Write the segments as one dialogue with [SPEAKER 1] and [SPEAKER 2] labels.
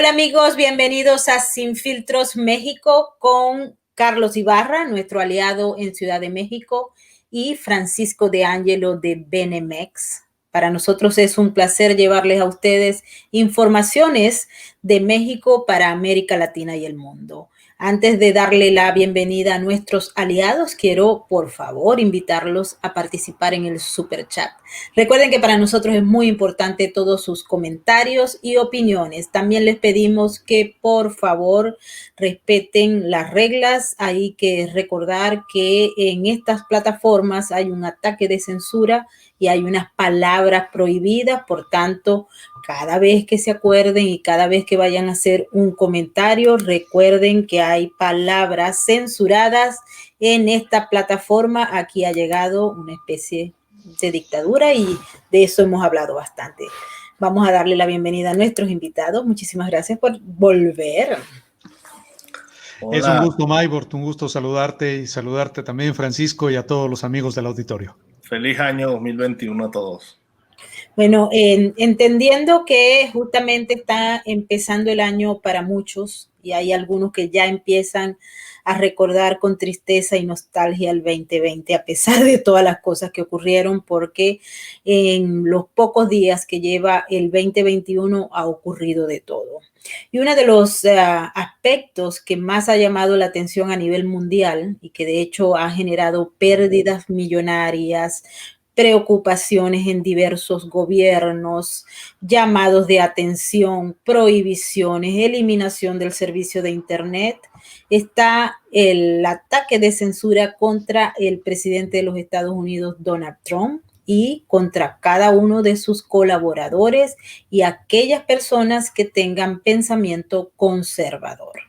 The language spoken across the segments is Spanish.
[SPEAKER 1] Hola amigos, bienvenidos a Sin Filtros México con Carlos Ibarra, nuestro aliado en Ciudad de México, y Francisco de Ángelo de Benemex. Para nosotros es un placer llevarles a ustedes informaciones de México para América Latina y el mundo. Antes de darle la bienvenida a nuestros aliados, quiero, por favor, invitarlos a participar en el Super Chat. Recuerden que para nosotros es muy importante todos sus comentarios y opiniones. También les pedimos que, por favor, respeten las reglas. Hay que recordar que en estas plataformas hay un ataque de censura y hay unas palabras prohibidas. Por tanto, cada vez que se acuerden y cada vez que vayan a hacer un comentario, recuerden que hay palabras censuradas en esta plataforma. Aquí ha llegado una especie de dictadura y de eso hemos hablado bastante. Vamos a darle la bienvenida a nuestros invitados. Muchísimas gracias por volver.
[SPEAKER 2] Hola. Es un gusto, Maybort, un gusto saludarte y saludarte también, Francisco, y a todos los amigos del auditorio.
[SPEAKER 3] Feliz año 2021 a todos.
[SPEAKER 1] Bueno, entendiendo que justamente está empezando el año para muchos y hay algunos que ya empiezan a recordar con tristeza y nostalgia el 2020, a pesar de todas las cosas que ocurrieron, porque en los pocos días que lleva el 2021 ha ocurrido de todo. Y uno de los aspectos que más ha llamado la atención a nivel mundial y que de hecho ha generado pérdidas millonarias, preocupaciones en diversos gobiernos, llamados de atención, prohibiciones, eliminación del servicio de Internet, está el ataque de censura contra el presidente de los Estados Unidos, Donald Trump, y contra cada uno de sus colaboradores y aquellas personas que tengan pensamiento conservador.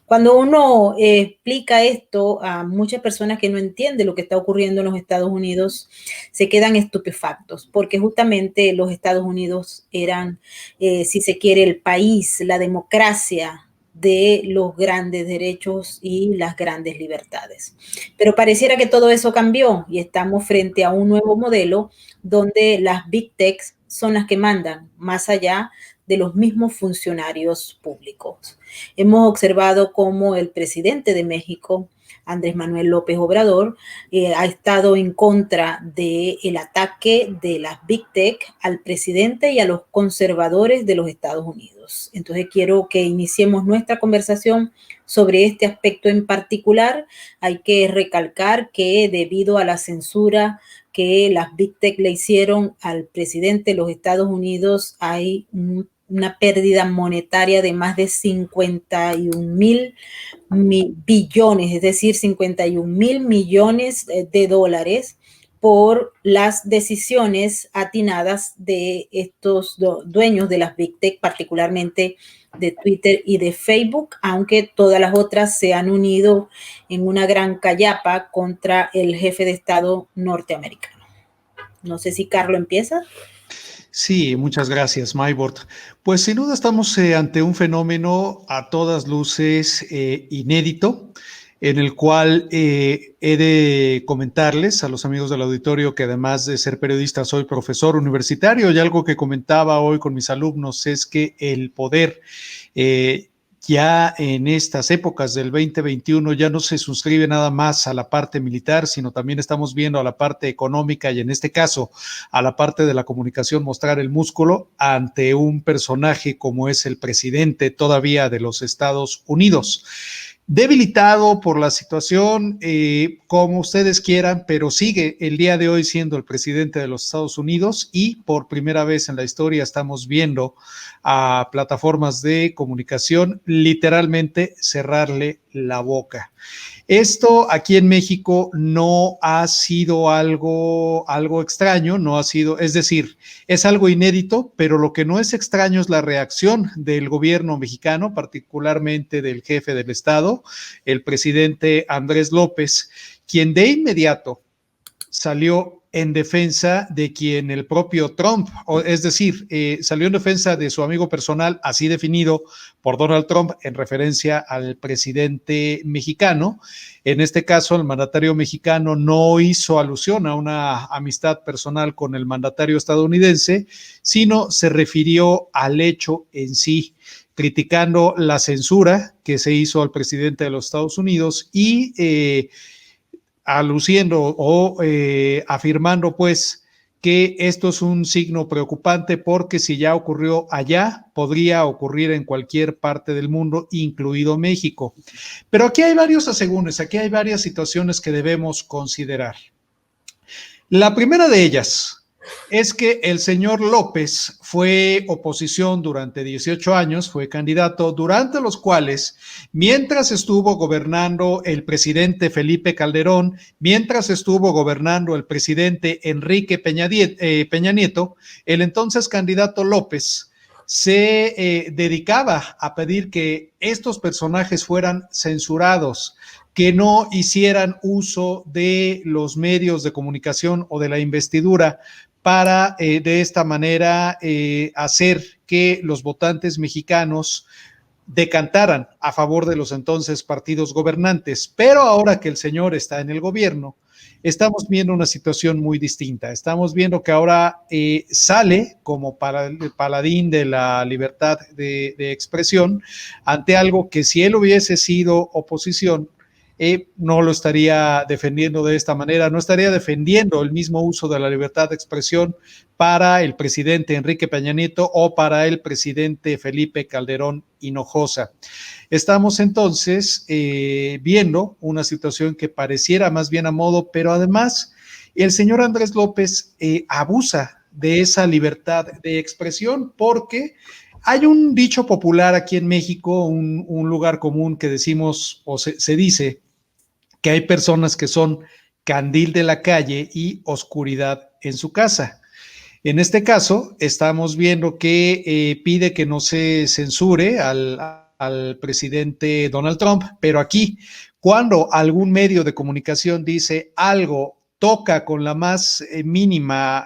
[SPEAKER 1] Cuando uno explica esto a muchas personas que no entienden lo que está ocurriendo en los Estados Unidos, se quedan estupefactos, porque justamente los Estados Unidos eran, si se quiere, el país, la democracia de los grandes derechos y las grandes libertades. Pero pareciera que todo eso cambió y estamos frente a un nuevo modelo donde las Big Techs son las que mandan, más allá de los mismos funcionarios públicos. Hemos observado cómo el presidente de México, Andrés Manuel López Obrador, ha estado en contra del ataque de las Big Tech al presidente y a los conservadores de los Estados Unidos. Entonces quiero que iniciemos nuestra conversación sobre este aspecto en particular. Hay que recalcar que debido a la censura que las Big Tech le hicieron al presidente de los Estados Unidos, hay una pérdida monetaria de más de 51,000 billones, es decir, 51,000 millones de dólares por las decisiones atinadas de estos dueños de las Big Tech, particularmente de Twitter y de Facebook, aunque todas las otras se han unido en una gran callapa contra el jefe de Estado norteamericano. No sé si Carlos empieza.
[SPEAKER 2] Sí, muchas gracias, Maybort. Pues sin duda estamos ante un fenómeno a todas luces inédito, en el cual he de comentarles a los amigos del auditorio que además de ser periodista soy profesor universitario, y algo que comentaba hoy con mis alumnos es que el poder ya en estas épocas del 2021 ya no se suscribe nada más a la parte militar, sino también estamos viendo a la parte económica y en este caso a la parte de la comunicación mostrar el músculo ante un personaje como es el presidente todavía de los Estados Unidos. Debilitado por la situación, como ustedes quieran, pero sigue el día de hoy siendo el presidente de los Estados Unidos y por primera vez en la historia estamos viendo a plataformas de comunicación literalmente cerrarle la boca. Esto aquí en México no ha sido algo extraño, no ha sido, es decir, es algo inédito, pero lo que no es extraño es la reacción del gobierno mexicano, particularmente del jefe del Estado, el presidente Andrés López, quien de inmediato salió en defensa de quien el propio Trump, es decir, salió en defensa de su amigo personal, así definido por Donald Trump en referencia al presidente mexicano. En este caso, el mandatario mexicano no hizo alusión a una amistad personal con el mandatario estadounidense, sino se refirió al hecho en sí criticando la censura que se hizo al presidente de los Estados Unidos y aluciendo o afirmando pues que esto es un signo preocupante porque si ya ocurrió allá, podría ocurrir en cualquier parte del mundo, incluido México. Pero aquí hay varios asegúnes, aquí hay varias situaciones que debemos considerar. La primera de ellas es que el señor López fue oposición durante 18 años, fue candidato, durante los cuales, mientras estuvo gobernando el presidente Felipe Calderón, mientras estuvo gobernando el presidente Enrique Peña Nieto, el entonces candidato López se dedicaba a pedir que estos personajes fueran censurados, que no hicieran uso de los medios de comunicación o de la investidura para de esta manera hacer que los votantes mexicanos decantaran a favor de los entonces partidos gobernantes. Pero ahora que el señor está en el gobierno, estamos viendo una situación muy distinta. Estamos viendo que ahora sale como paladín de la libertad de expresión ante algo que si él hubiese sido oposición, no lo estaría defendiendo de esta manera, no estaría defendiendo el mismo uso de la libertad de expresión para el presidente Enrique Peña Nieto o para el presidente Felipe Calderón Hinojosa. Estamos entonces viendo una situación que pareciera más bien a modo, pero además el señor Andrés López abusa de esa libertad de expresión porque hay un dicho popular aquí en México, un lugar común que decimos o se dice que hay personas que son candil de la calle y oscuridad en su casa. En este caso, estamos viendo que pide que no se censure al presidente Donald Trump, pero aquí, cuando algún medio de comunicación dice algo, toca con la más mínima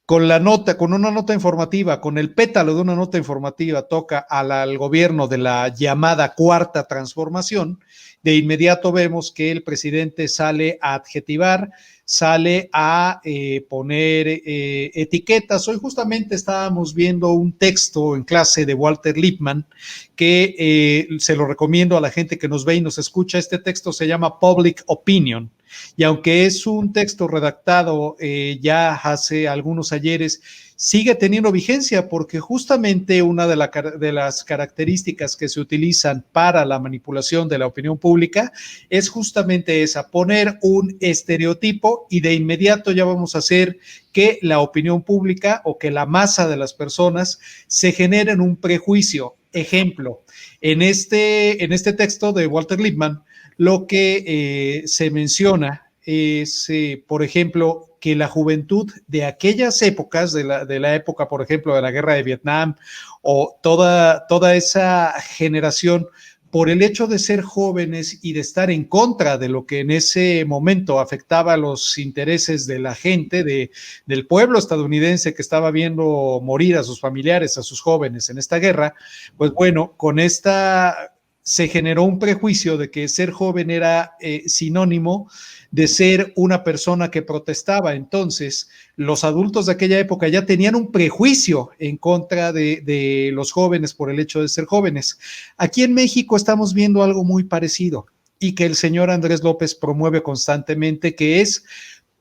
[SPEAKER 2] con una nota informativa, con el pétalo de una nota informativa, toca al gobierno de la llamada Cuarta Transformación, de inmediato vemos que el presidente sale a adjetivar, sale a poner etiquetas. Hoy justamente estábamos viendo un texto en clase de Walter Lippmann que se lo recomiendo a la gente que nos ve y nos escucha. Este texto se llama Public Opinion. Y aunque es un texto redactado ya hace algunos ayeres, sigue teniendo vigencia porque justamente una de las características que se utilizan para la manipulación de la opinión pública es justamente esa, poner un estereotipo y de inmediato ya vamos a hacer que la opinión pública o que la masa de las personas se generen un prejuicio. Ejemplo, en este texto de Walter Lippmann, lo que se menciona es, por ejemplo, que la juventud de aquellas épocas, de la época, por ejemplo, de la guerra de Vietnam, o toda esa generación, por el hecho de ser jóvenes y de estar en contra de lo que en ese momento afectaba los intereses de la gente, del pueblo estadounidense que estaba viendo morir a sus familiares, a sus jóvenes en esta guerra, pues bueno, con esta se generó un prejuicio de que ser joven era sinónimo de ser una persona que protestaba. Entonces, los adultos de aquella época ya tenían un prejuicio en contra de los jóvenes por el hecho de ser jóvenes. Aquí en México estamos viendo algo muy parecido y que el señor Andrés López promueve constantemente, que es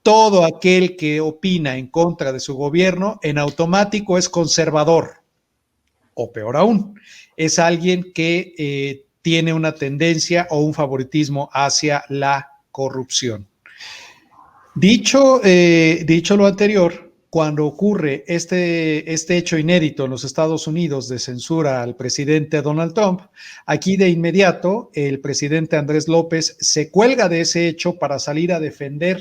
[SPEAKER 2] todo aquel que opina en contra de su gobierno, en automático es conservador, o peor aún, es alguien que tiene una tendencia o un favoritismo hacia la corrupción. Dicho lo anterior, cuando ocurre este hecho inédito en los Estados Unidos de censura al presidente Donald Trump, aquí de inmediato el presidente Andrés López se cuelga de ese hecho para salir a defender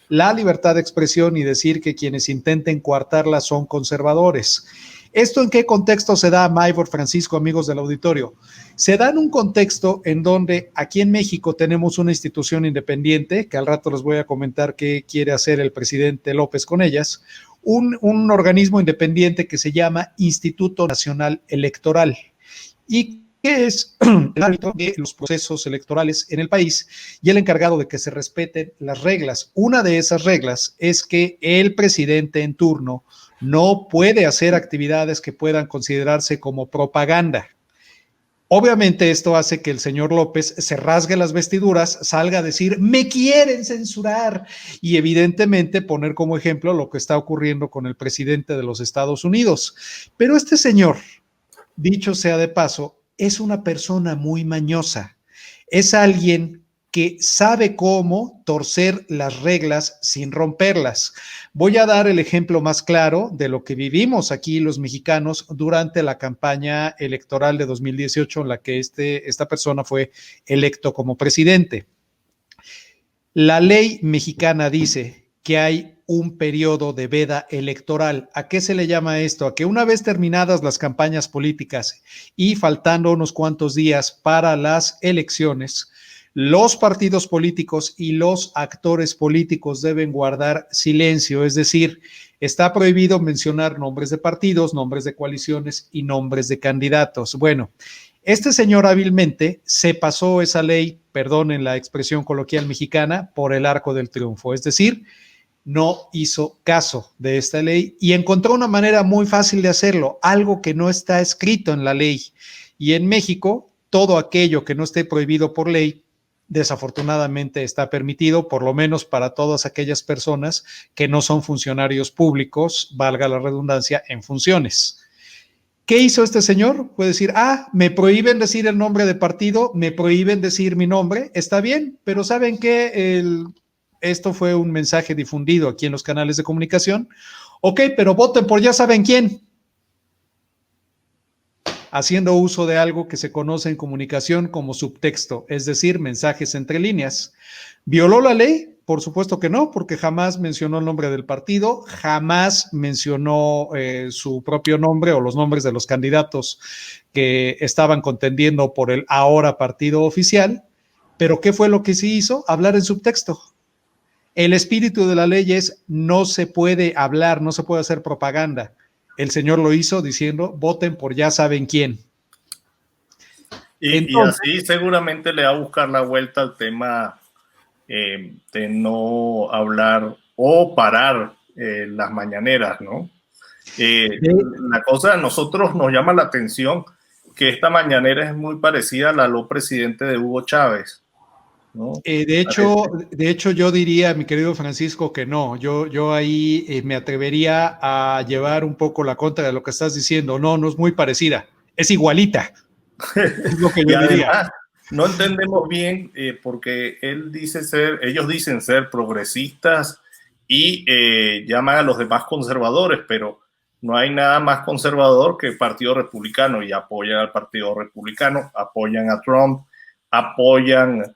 [SPEAKER 2] la libertad de expresión y decir que quienes intenten coartarla son conservadores. ¿Esto en qué contexto se da, Maybor, Francisco, amigos del auditorio? Se da en un contexto en donde aquí en México tenemos una institución independiente, que al rato les voy a comentar qué quiere hacer el presidente López con ellas, un organismo independiente que se llama Instituto Nacional Electoral y que es el árbitro de los procesos electorales en el país y el encargado de que se respeten las reglas. Una de esas reglas es que el presidente en turno no puede hacer actividades que puedan considerarse como propaganda. Obviamente esto hace que el señor López se rasgue las vestiduras, salga a decir, me quieren censurar, y evidentemente poner como ejemplo lo que está ocurriendo con el presidente de los Estados Unidos. Pero este señor, dicho sea de paso, es una persona muy mañosa. Es alguien que sabe cómo torcer las reglas sin romperlas. Voy a dar el ejemplo más claro de lo que vivimos aquí los mexicanos durante la campaña electoral de 2018 en la que esta persona fue electo como presidente. La ley mexicana dice que hay un periodo de veda electoral. ¿A qué se le llama esto? A que una vez terminadas las campañas políticas y faltando unos cuantos días para las elecciones, los partidos políticos y los actores políticos deben guardar silencio, es decir, está prohibido mencionar nombres de partidos, nombres de coaliciones y nombres de candidatos. Bueno, este señor hábilmente se pasó esa ley, perdonen la expresión coloquial mexicana, por el arco del triunfo, es decir, no hizo caso de esta ley y encontró una manera muy fácil de hacerlo, algo que no está escrito en la ley. Y en México, todo aquello que no esté prohibido por ley, desafortunadamente está permitido, por lo menos para todas aquellas personas que no son funcionarios públicos, valga la redundancia, en funciones. ¿Qué hizo este señor? Puede decir, me prohíben decir el nombre de partido, me prohíben decir mi nombre, está bien, pero ¿saben qué? Esto fue un mensaje difundido aquí en los canales de comunicación. Ok, pero voten por ya saben quién. Haciendo uso de algo que se conoce en comunicación como subtexto, es decir, mensajes entre líneas. ¿Violó la ley? Por supuesto que no, porque jamás mencionó el nombre del partido, jamás mencionó su propio nombre o los nombres de los candidatos que estaban contendiendo por el ahora partido oficial. Pero ¿qué fue lo que sí hizo? Hablar en subtexto. El espíritu de la ley es no se puede hablar, no se puede hacer propaganda. El señor lo hizo diciendo, voten por ya saben quién.
[SPEAKER 3] Y así seguramente le va a buscar la vuelta al tema de no hablar o parar las mañaneras, ¿no? La cosa a nosotros nos llama la atención que esta mañanera es muy parecida a la del presidente de Hugo Chávez, ¿no?
[SPEAKER 2] De hecho, yo diría, mi querido Francisco, que no. Yo ahí me atrevería a llevar un poco la contra de lo que estás diciendo. No, no es muy parecida, es igualita. Es lo que yo diría.
[SPEAKER 3] Además, no entendemos bien porque ellos dicen ser progresistas y llaman a los demás conservadores, pero no hay nada más conservador que el Partido Republicano y apoyan al Partido Republicano, apoyan a Trump, apoyan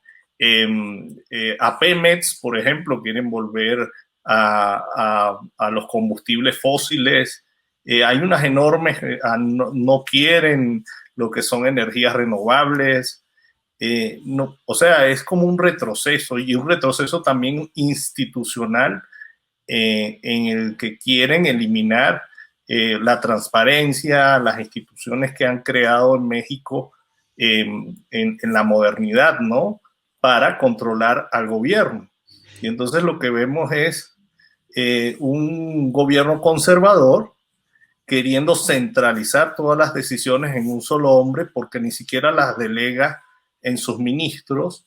[SPEAKER 3] a Pemex, por ejemplo, quieren volver a los combustibles fósiles. Hay unas enormes, no quieren lo que son energías renovables. No, o sea, es como un retroceso y un retroceso también institucional en el que quieren eliminar la transparencia, las instituciones que han creado en México en la modernidad, ¿no? Para controlar al gobierno. Y entonces lo que vemos es un gobierno conservador queriendo centralizar todas las decisiones en un solo hombre porque ni siquiera las delega en sus ministros.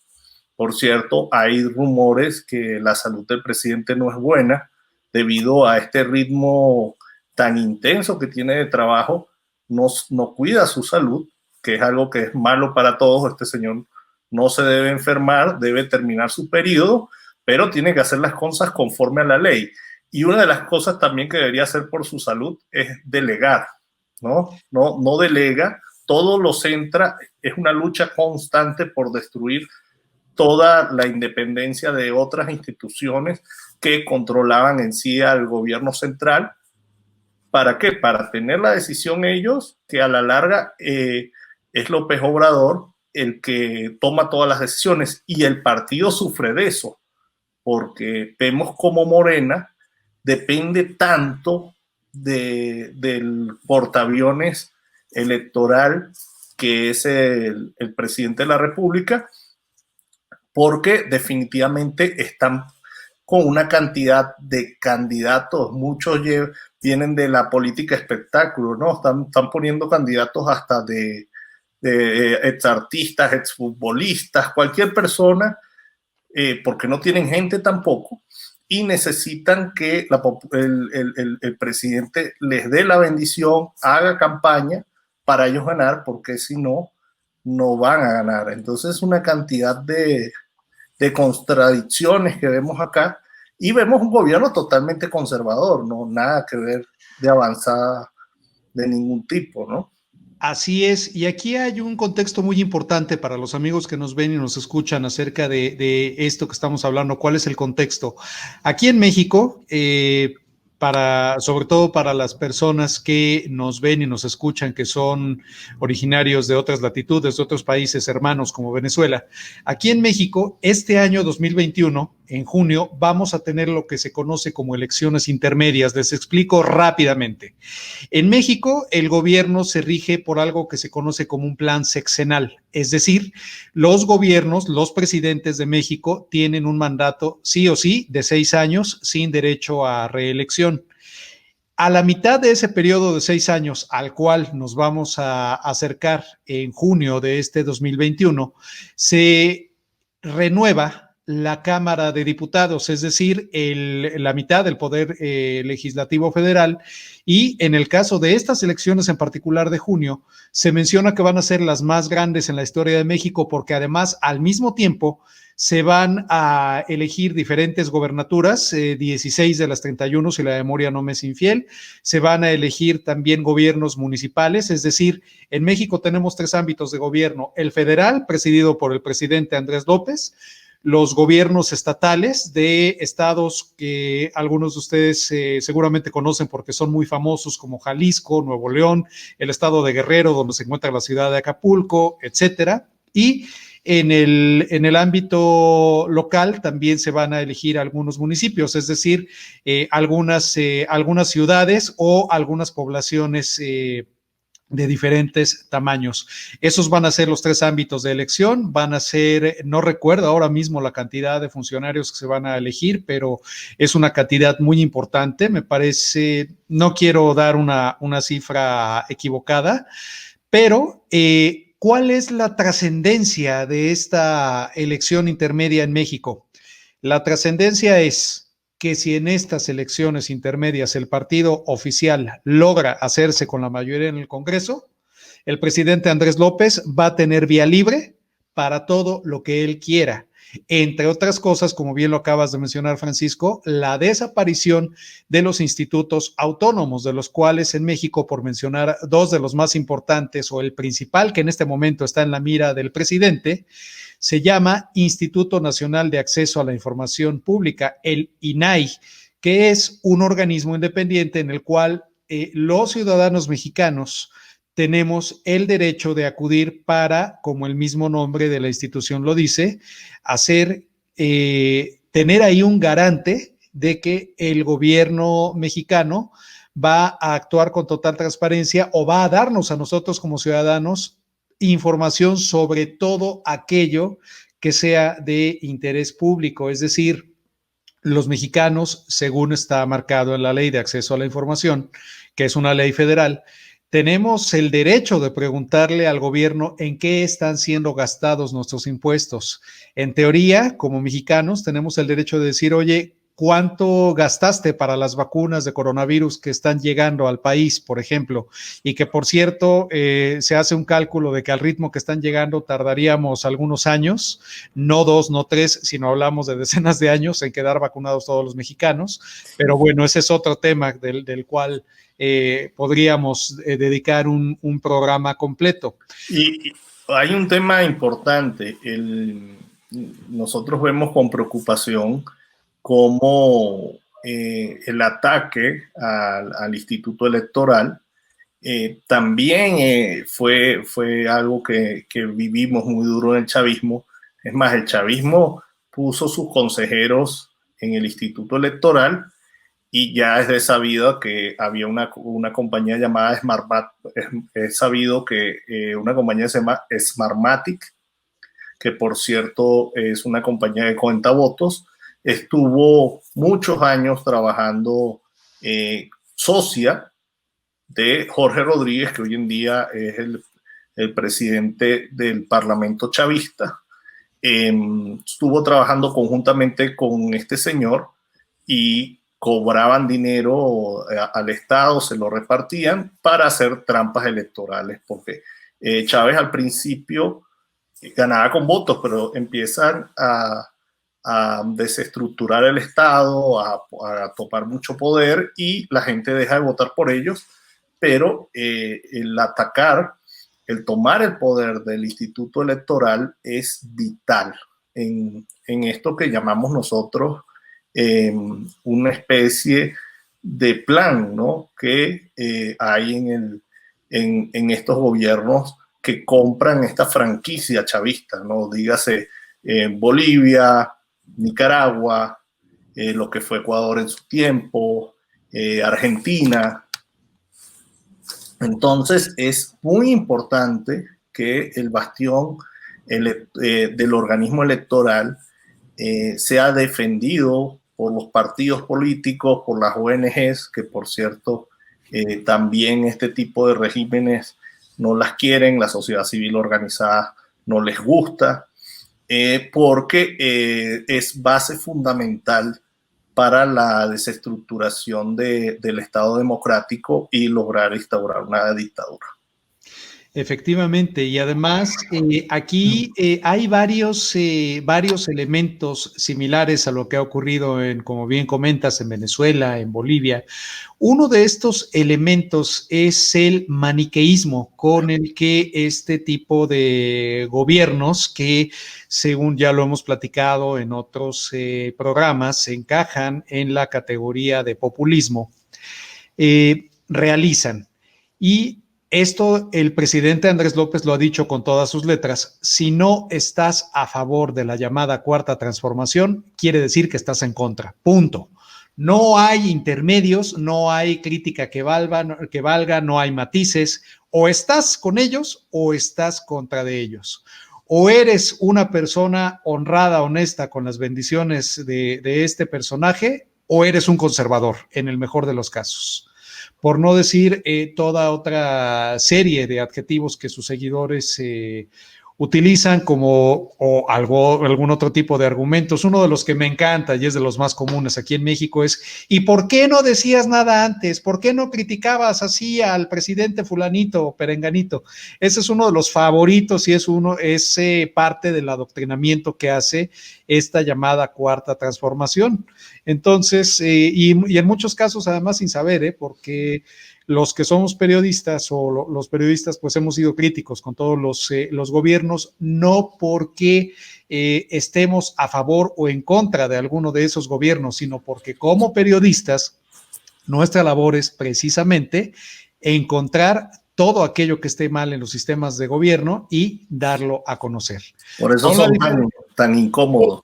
[SPEAKER 3] Por cierto, hay rumores que la salud del presidente no es buena debido a este ritmo tan intenso que tiene de trabajo, no cuida su salud, que es algo que es malo para todos. Este señor no se debe enfermar, debe terminar su periodo, pero tiene que hacer las cosas conforme a la ley. Y una de las cosas también que debería hacer por su salud es delegar, ¿no? No delega, todo lo centra, es una lucha constante por destruir toda la independencia de otras instituciones que controlaban en sí al gobierno central. ¿Para qué? Para tener la decisión ellos, que a la larga es López Obrador el que toma todas las decisiones y el partido sufre de eso, porque vemos como Morena depende tanto del portaaviones electoral que es el presidente de la República, porque definitivamente están con una cantidad de candidatos, muchos vienen de la política espectáculo, ¿no? Están poniendo candidatos hasta de exartistas, exfutbolistas, cualquier persona, porque no tienen gente tampoco, y necesitan que el presidente les dé la bendición, haga campaña para ellos ganar, porque si no, no van a ganar. Entonces, una cantidad de contradicciones que vemos acá, y vemos un gobierno totalmente conservador, no nada que ver de avanzada de ningún tipo, ¿no?
[SPEAKER 2] Así es, y aquí hay un contexto muy importante para los amigos que nos ven y nos escuchan acerca de esto que estamos hablando. ¿Cuál es el contexto? Aquí en México, sobre todo para las personas que nos ven y nos escuchan, que son originarios de otras latitudes, de otros países hermanos como Venezuela, aquí en México, este año 2021, en junio, vamos a tener lo que se conoce como elecciones intermedias. Les explico rápidamente. En México, el gobierno se rige por algo que se conoce como un plan sexenal, es decir, los gobiernos, los presidentes de México tienen un mandato sí o sí de 6 años sin derecho a reelección. A la mitad de ese periodo de 6 años al cual nos vamos a acercar en junio de este 2021, se renueva la Cámara de Diputados, es decir, la mitad del Poder Legislativo Federal, y en el caso de estas elecciones en particular de junio, se menciona que van a ser las más grandes en la historia de México, porque además al mismo tiempo se van a elegir diferentes gobernaturas, 16 de las 31, si la memoria no me es infiel. Se van a elegir también gobiernos municipales, es decir, en México tenemos 3 ámbitos de gobierno: el federal, presidido por el presidente Andrés López; los gobiernos estatales de estados que algunos de ustedes seguramente conocen porque son muy famosos, como Jalisco, Nuevo León, el estado de Guerrero, donde se encuentra la ciudad de Acapulco, etcétera. Y en el ámbito local también se van a elegir algunos municipios, es decir, algunas ciudades o algunas poblaciones de diferentes tamaños. Esos van a ser los 3 ámbitos de elección. Van a ser, no recuerdo ahora mismo la cantidad de funcionarios que se van a elegir, pero es una cantidad muy importante. Me parece, no quiero dar una cifra equivocada, pero ¿cuál es la trascendencia de esta elección intermedia en México? La trascendencia es que si en estas elecciones intermedias el partido oficial logra hacerse con la mayoría en el Congreso, el presidente Andrés López va a tener vía libre para todo lo que él quiera. Entre otras cosas, como bien lo acabas de mencionar, Francisco, la desaparición de los institutos autónomos, de los cuales en México, por mencionar 2 de los más importantes, o el principal que en este momento está en la mira del presidente, se llama Instituto Nacional de Acceso a la Información Pública, el INAI, que es un organismo independiente en el cual los ciudadanos mexicanos tenemos el derecho de acudir para, como el mismo nombre de la institución lo dice, tener ahí un garante de que el gobierno mexicano va a actuar con total transparencia, o va a darnos a nosotros como ciudadanos información sobre todo aquello que sea de interés público. Es decir, los mexicanos, según está marcado en la Ley de Acceso a la Información, que es una ley federal, tenemos el derecho de preguntarle al gobierno en qué están siendo gastados nuestros impuestos. En teoría, como mexicanos, tenemos el derecho de decir, oye, ¿cuánto gastaste para las vacunas de coronavirus que están llegando al país, por ejemplo? Y que, por cierto, se hace un cálculo de que al ritmo que están llegando tardaríamos algunos años, no 2, no 3, sino hablamos de decenas de años en quedar vacunados todos los mexicanos. Pero bueno, ese es otro tema del cual podríamos dedicar un programa completo.
[SPEAKER 3] Y hay un tema importante. Nosotros vemos con preocupación cómo el ataque al Instituto Electoral también fue algo que vivimos muy duro en el chavismo. Es más, el chavismo puso sus consejeros en el Instituto Electoral y ya es de sabido que había una compañía llamada es sabido que una compañía se llama Smartmatic, que por cierto es una compañía de cuentavotos, estuvo muchos años trabajando socia de Jorge Rodríguez, que hoy en día es el presidente del Parlamento chavista. Estuvo trabajando conjuntamente con este señor y cobraban dinero al Estado, se lo repartían para hacer trampas electorales, porque Chávez al principio ganaba con votos, pero empiezan a desestructurar el Estado, a topar mucho poder y la gente deja de votar por ellos, pero el atacar, el tomar el poder del Instituto Electoral es vital en esto que llamamos nosotros una especie de plan, ¿no? Que hay en estos gobiernos que compran esta franquicia chavista, ¿no? Dígase Bolivia, Nicaragua, lo que fue Ecuador en su tiempo, Argentina. Entonces es muy importante que el bastión del organismo electoral sea defendido por los partidos políticos, por las ONGs, que por cierto también este tipo de regímenes no las quieren, la sociedad civil organizada no les gusta, porque es base fundamental para la desestructuración del Estado democrático y lograr instaurar una dictadura.
[SPEAKER 2] Efectivamente, y además aquí hay varios elementos similares a lo que ha ocurrido como bien comentas, en Venezuela, en Bolivia. Uno de estos elementos es el maniqueísmo con el que este tipo de gobiernos, que según ya lo hemos platicado en otros programas, se encajan en la categoría de populismo, realizan. Y esto el presidente Andrés López lo ha dicho con todas sus letras: si no estás a favor de la llamada cuarta transformación, quiere decir que estás en contra, punto. No hay intermedios, no hay crítica que valga, no hay matices. O estás con ellos o estás contra de ellos. O eres una persona honrada, honesta, con las bendiciones de este personaje, o eres un conservador, en el mejor de los casos. Por no decir toda otra serie de adjetivos que sus seguidores utilizan o algún otro tipo de argumentos. Uno de los que me encanta y es de los más comunes aquí en México es: ¿y por qué no decías nada antes? ¿Por qué no criticabas así al presidente fulanito o perenganito? Ese es uno de los favoritos y es parte del adoctrinamiento que hace esta llamada cuarta transformación. Entonces, y en muchos casos además sin saber, porque los que somos periodistas o los periodistas pues hemos sido críticos con todos los gobiernos, no porque estemos a favor o en contra de alguno de esos gobiernos, sino porque como periodistas nuestra labor es precisamente encontrar todo aquello que esté mal en los sistemas de gobierno y darlo a conocer.
[SPEAKER 3] Por eso son tan incómodos.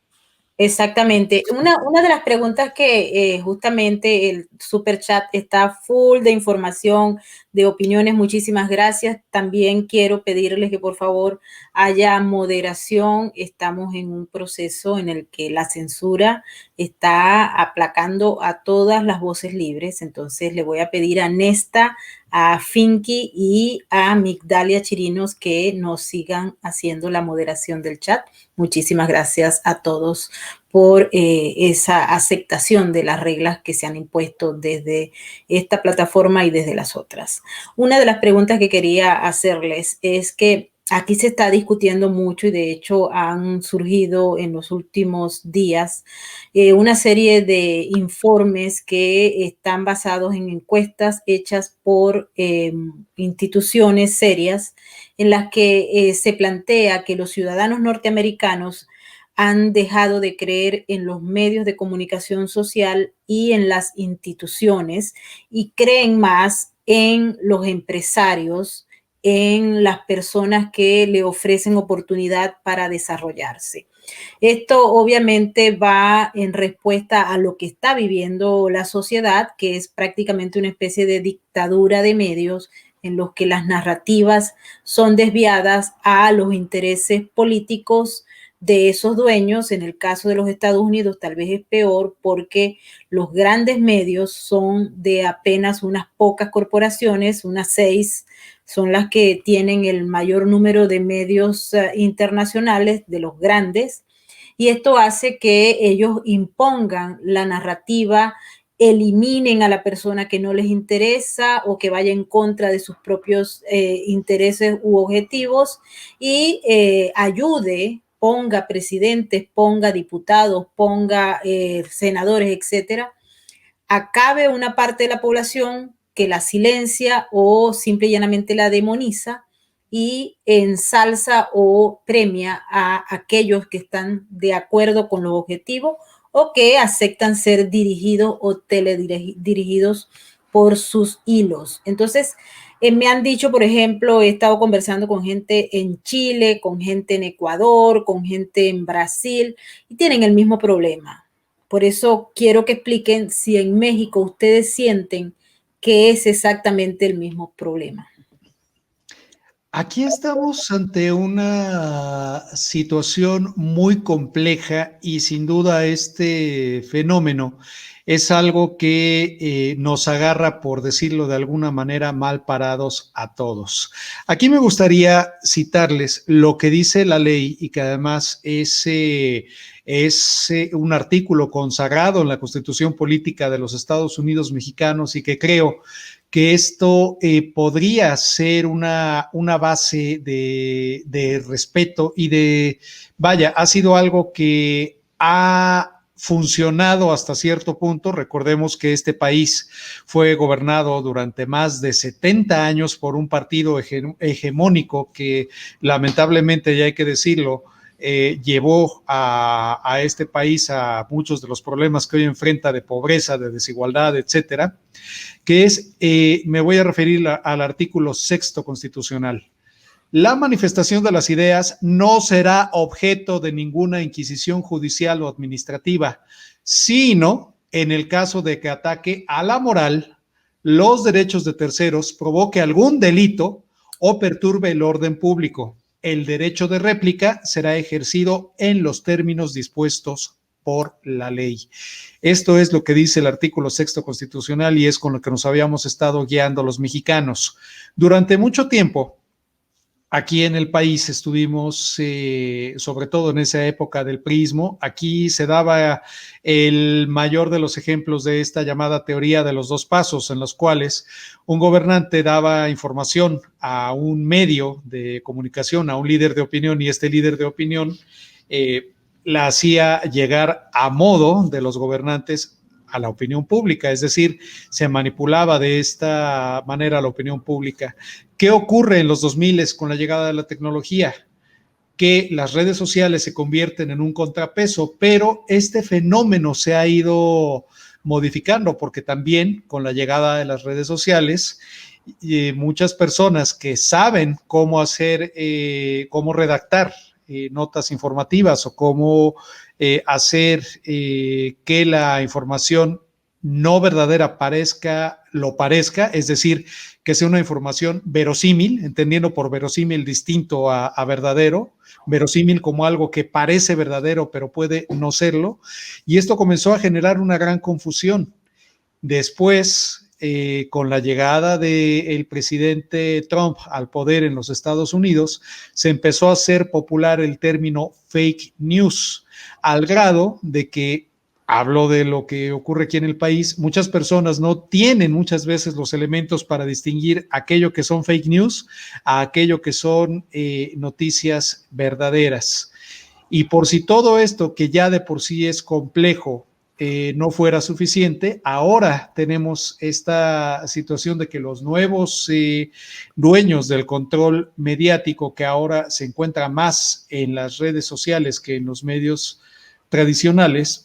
[SPEAKER 1] Exactamente. Una de las preguntas que justamente el super chat está full de información, de opiniones. Muchísimas gracias. También quiero pedirles que por favor haya moderación. Estamos en un proceso en el que la censura está aplacando a todas las voces libres. Entonces le voy a pedir a Nesta, a Finky y a Migdalia Chirinos que nos sigan haciendo la moderación del chat. Muchísimas gracias a todos por esa aceptación de las reglas que se han impuesto desde esta plataforma y desde las otras. Una de las preguntas que quería hacerles es que aquí se está discutiendo mucho y de hecho han surgido en los últimos días una serie de informes que están basados en encuestas hechas por instituciones serias en las que se plantea que los ciudadanos norteamericanos han dejado de creer en los medios de comunicación social y en las instituciones y creen más en los empresarios, en las personas que le ofrecen oportunidad para desarrollarse. Esto obviamente va en respuesta a lo que está viviendo la sociedad, que es prácticamente una especie de dictadura de medios en los que las narrativas son desviadas a los intereses políticos de esos dueños. En el caso de los Estados Unidos tal vez es peor porque los grandes medios son de apenas unas pocas corporaciones, unas 6 son las que tienen el mayor número de medios internacionales de los grandes, y esto hace que ellos impongan la narrativa, eliminen a la persona que no les interesa o que vaya en contra de sus propios intereses u objetivos, y ayude, ponga presidentes, ponga diputados, ponga senadores, etcétera, acabe una parte de la población que la silencia o simple y llanamente la demoniza, y ensalza o premia a aquellos que están de acuerdo con los objetivos o que aceptan ser dirigidos o teledirigidos por sus hilos. Entonces, me han dicho, por ejemplo, he estado conversando con gente en Chile, con gente en Ecuador, con gente en Brasil, y tienen el mismo problema. Por eso quiero que expliquen si en México ustedes sienten que es exactamente el mismo problema.
[SPEAKER 2] Aquí estamos ante una situación muy compleja y sin duda este fenómeno es algo que nos agarra, por decirlo de alguna manera, mal parados a todos. Aquí me gustaría citarles lo que dice la ley y que además es un artículo consagrado en la Constitución Política de los Estados Unidos Mexicanos y que creo que esto podría ser una base de respeto y vaya, ha sido algo que ha funcionado hasta cierto punto. Recordemos que este país fue gobernado durante más de 70 años por un partido hegemónico que lamentablemente, ya hay que decirlo, llevó a este país a muchos de los problemas que hoy enfrenta de pobreza, de desigualdad, etcétera, que es, me voy a referir al artículo 6º constitucional. La manifestación de las ideas no será objeto de ninguna inquisición judicial o administrativa, sino en el caso de que ataque a la moral, los derechos de terceros, provoque algún delito o perturbe el orden público. El derecho de réplica será ejercido en los términos dispuestos por la ley. Esto es lo que dice el artículo 6º constitucional y es con lo que nos habíamos estado guiando los mexicanos. Durante mucho tiempo, aquí en el país estuvimos, sobre todo en esa época del priismo, aquí se daba el mayor de los ejemplos de esta llamada teoría de los 2 pasos, en los cuales un gobernante daba información a un medio de comunicación, a un líder de opinión, y este líder de opinión la hacía llegar a modo de los gobernantes a la opinión pública, es decir, se manipulaba de esta manera la opinión pública. ¿Qué ocurre en los 2000 con la llegada de la tecnología? Que las redes sociales se convierten en un contrapeso, pero este fenómeno se ha ido modificando porque también con la llegada de las redes sociales, muchas personas que saben cómo hacer, cómo redactar notas informativas o cómo hacer que la información no verdadera lo parezca, es decir, que sea una información verosímil, entendiendo por verosímil distinto a verdadero, verosímil como algo que parece verdadero pero puede no serlo, y esto comenzó a generar una gran confusión. Después, con la llegada del presidente Trump al poder en los Estados Unidos, se empezó a hacer popular el término fake news, al grado de que, hablo de lo que ocurre aquí en el país, muchas personas no tienen muchas veces los elementos para distinguir aquello que son fake news a aquello que son noticias verdaderas. Y por si todo esto, que ya de por sí es complejo, no fuera suficiente, ahora tenemos esta situación de que los nuevos dueños del control mediático, que ahora se encuentra más en las redes sociales que en los medios tradicionales,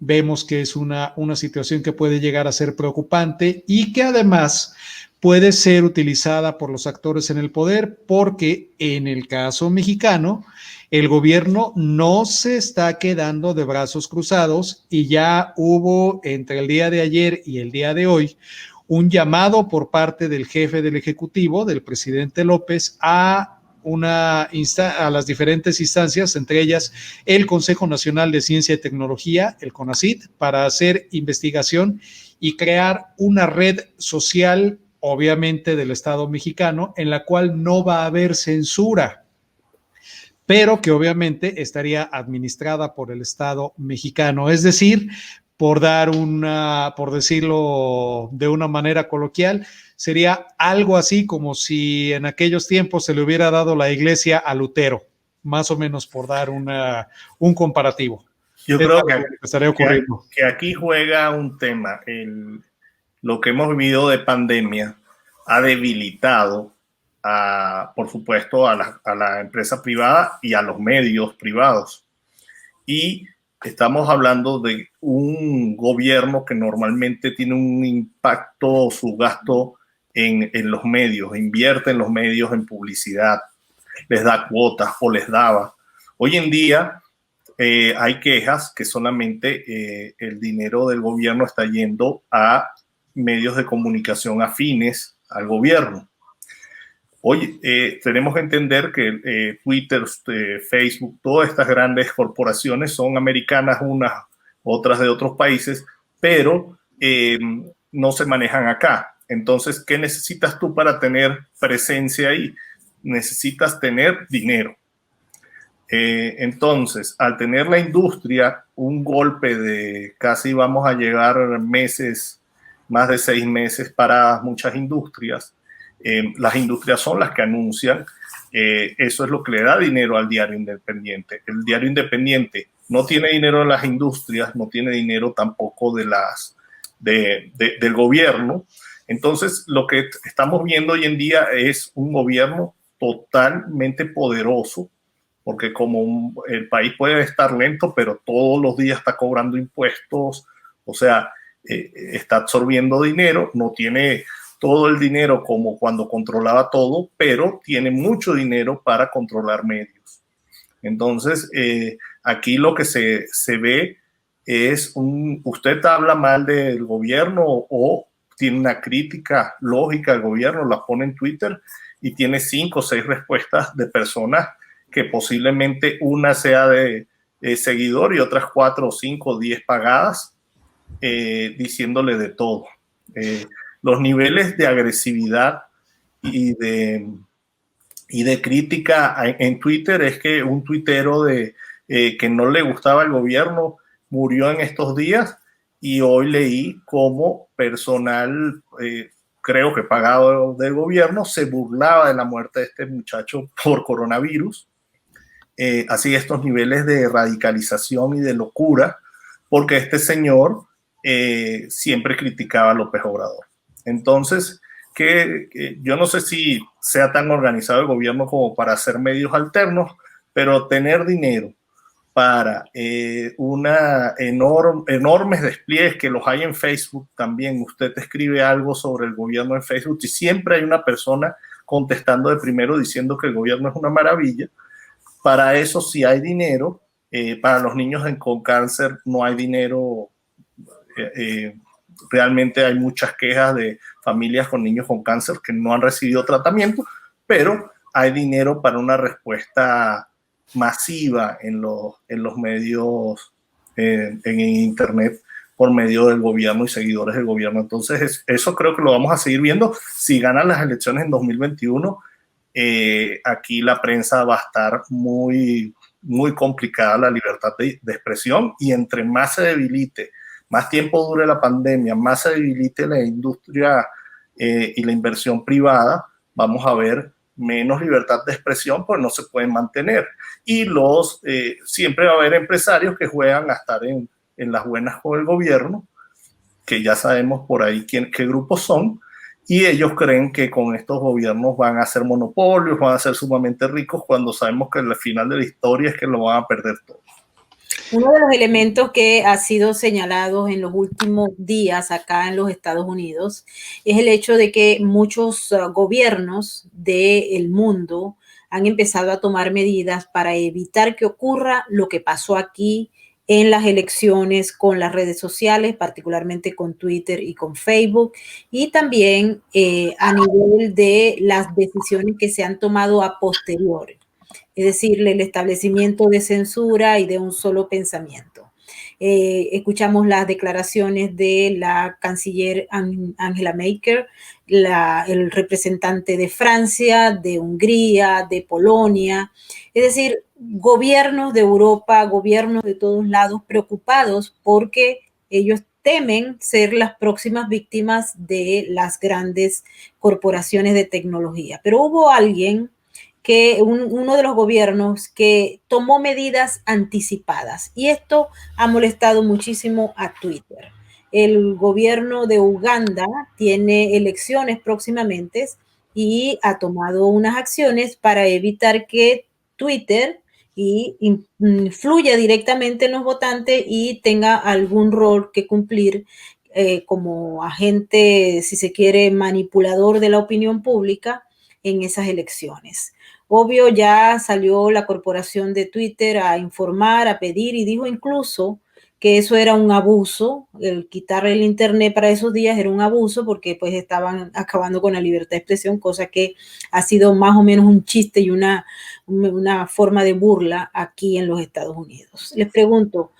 [SPEAKER 2] vemos que es una situación que puede llegar a ser preocupante y que además puede ser utilizada por los actores en el poder, porque en el caso mexicano, el gobierno no se está quedando de brazos cruzados y ya hubo entre el día de ayer y el día de hoy un llamado por parte del jefe del Ejecutivo, del presidente López, a las diferentes instancias, entre ellas el Consejo Nacional de Ciencia y Tecnología, el CONACYT, para hacer investigación y crear una red social, obviamente del Estado mexicano, en la cual no va a haber censura, pero que obviamente estaría administrada por el Estado mexicano. Es decir, por decirlo de una manera coloquial, sería algo así como si en aquellos tiempos se le hubiera dado la iglesia a Lutero, más o menos, por dar un comparativo.
[SPEAKER 3] Yo creo que
[SPEAKER 2] estaría ocurriendo.
[SPEAKER 3] Que aquí juega un tema. Lo que hemos vivido de pandemia ha debilitado, por supuesto, a la empresa privada y a los medios privados. Y estamos hablando de un gobierno que normalmente tiene un impacto, su gasto en los medios, invierte en los medios en publicidad, les da cuotas o les daba. Hoy en día hay quejas que solamente el dinero del gobierno está yendo a medios de comunicación afines al gobierno. Hoy tenemos que entender que Twitter, Facebook, todas estas grandes corporaciones son americanas, unas, otras de otros países, pero no se manejan acá. Entonces, ¿qué necesitas tú para tener presencia ahí? Necesitas tener dinero. Entonces, al tener la industria un golpe de casi vamos a llegar meses, más de 6 meses para muchas industrias, las industrias son las que anuncian, eso es lo que le da dinero al diario independiente. El diario independiente no tiene dinero de las industrias, no tiene dinero tampoco del gobierno. Entonces, lo que estamos viendo hoy en día es un gobierno totalmente poderoso, porque como el país puede estar lento, pero todos los días está cobrando impuestos, o sea, está absorbiendo dinero, no tiene todo el dinero como cuando controlaba todo, pero tiene mucho dinero para controlar medios. Entonces, aquí lo que se ve es usted habla mal del gobierno o tiene una crítica lógica al gobierno, la pone en Twitter y tiene 5 o 6 respuestas de personas que posiblemente una sea de seguidor y otras 4 o 5 o 10 pagadas, diciéndole de todo. Los niveles de agresividad y de crítica en Twitter es que un tuitero que no le gustaba el gobierno murió en estos días, y hoy leí cómo personal, creo que pagado del gobierno, se burlaba de la muerte de este muchacho por coronavirus. Así estos niveles de radicalización y de locura, porque este señor siempre criticaba a López Obrador. Entonces, yo no sé si sea tan organizado el gobierno como para hacer medios alternos, pero tener dinero para enormes despliegues que los hay en Facebook también. Usted escribe algo sobre el gobierno en Facebook y siempre hay una persona contestando de primero diciendo que el gobierno es una maravilla. Para eso sí hay dinero. Para los niños con cáncer no hay dinero. Realmente hay muchas quejas de familias con niños con cáncer que no han recibido tratamiento, pero hay dinero para una respuesta masiva en los medios, en internet, por medio del gobierno y seguidores del gobierno. Entonces, eso creo que lo vamos a seguir viendo. Si ganan las elecciones en 2021, aquí la prensa va a estar muy, muy complicada, la libertad de expresión, y entre más se debilite, más tiempo dure la pandemia, más se debilite la industria y la inversión privada, vamos a ver menos libertad de expresión, pues no se pueden mantener. Y siempre va a haber empresarios que juegan a estar en las buenas con el gobierno, que ya sabemos por ahí qué grupos son, y ellos creen que con estos gobiernos van a hacer monopolios, van a ser sumamente ricos, cuando sabemos que al final de la historia es que lo van a perder todo.
[SPEAKER 1] Uno de los elementos que ha sido señalado en los últimos días acá en los Estados Unidos es el hecho de que muchos gobiernos del mundo han empezado a tomar medidas para evitar que ocurra lo que pasó aquí en las elecciones con las redes sociales, particularmente con Twitter y con Facebook, y también a nivel de las decisiones que se han tomado a posteriori, es decir, el establecimiento de censura y de un solo pensamiento. Escuchamos las declaraciones de la canciller Angela Merkel, el representante de Francia, de Hungría, de Polonia, es decir, gobiernos de Europa, gobiernos de todos lados preocupados porque ellos temen ser las próximas víctimas de las grandes corporaciones de tecnología. Pero hubo alguien que uno de los gobiernos que tomó medidas anticipadas y esto ha molestado muchísimo a Twitter. El gobierno de Uganda tiene elecciones próximamente y ha tomado unas acciones para evitar que Twitter influya directamente en los votantes y tenga algún rol que cumplir como agente, si se quiere, manipulador de la opinión pública en esas elecciones. Obvio, ya salió la corporación de Twitter a informar, a pedir y dijo incluso que eso era un abuso, el quitar el internet para esos días era un abuso porque pues estaban acabando con la libertad de expresión, cosa que ha sido más o menos un chiste y una forma de burla aquí en los Estados Unidos. Les pregunto,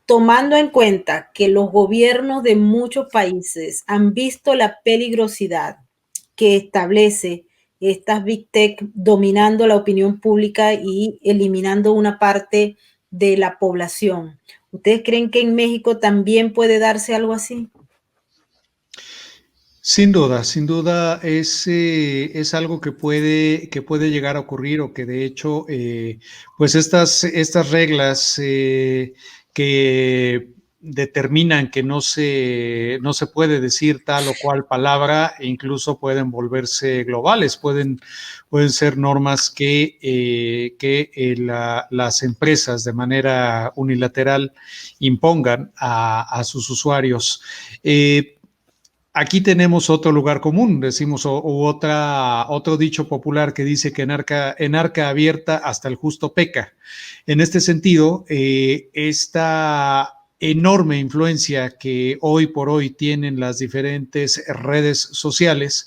[SPEAKER 1] tomando en cuenta que los gobiernos de muchos países han visto la peligrosidad que establece estas Big Tech dominando la opinión pública y eliminando una parte de la población. ¿Ustedes creen que en México también puede darse algo así?
[SPEAKER 2] Sin duda es algo que puede llegar a ocurrir o que de hecho, pues estas reglas que determinan que no se puede decir tal o cual palabra, e incluso pueden volverse globales, pueden ser normas que las empresas de manera unilateral impongan a sus usuarios. Aquí tenemos otro lugar común, decimos, otro dicho popular que dice que en arca abierta hasta el justo peca. En este sentido, esta enorme influencia que hoy por hoy tienen las diferentes redes sociales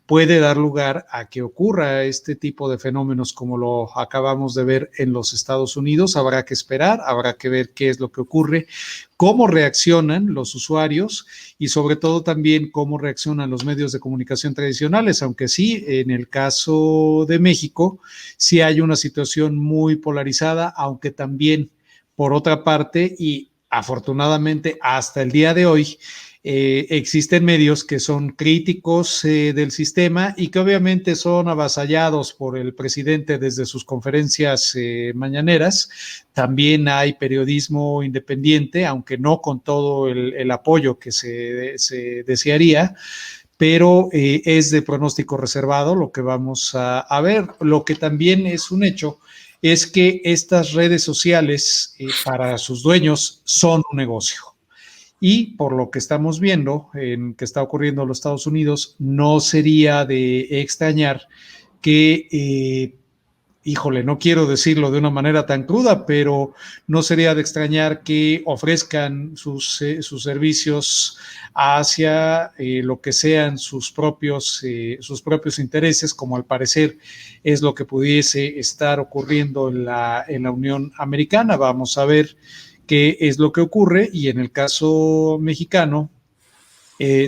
[SPEAKER 2] puede dar lugar a que ocurra este tipo de fenómenos como lo acabamos de ver en los Estados Unidos. Habrá que esperar, habrá que ver qué es lo que ocurre, cómo reaccionan los usuarios y sobre todo también cómo reaccionan los medios de comunicación tradicionales, aunque sí, en el caso de México, sí hay una situación muy polarizada, aunque también, por otra parte, y afortunadamente hasta el día de hoy, existen medios que son críticos del sistema y que obviamente son avasallados por el presidente desde sus conferencias mañaneras. También hay periodismo independiente, aunque no con todo el apoyo que se desearía, pero es de pronóstico reservado lo que vamos a ver. Lo que también es un hecho es que estas redes sociales para sus dueños son un negocio. Y por lo que estamos viendo en que está ocurriendo en los Estados Unidos, no sería de extrañar que, híjole, no quiero decirlo de una manera tan cruda, pero no sería de extrañar que ofrezcan sus servicios hacia lo que sean sus propios intereses, como al parecer es lo que pudiese estar ocurriendo en la Unión Americana. Vamos a ver qué es lo que ocurre, y en el caso mexicano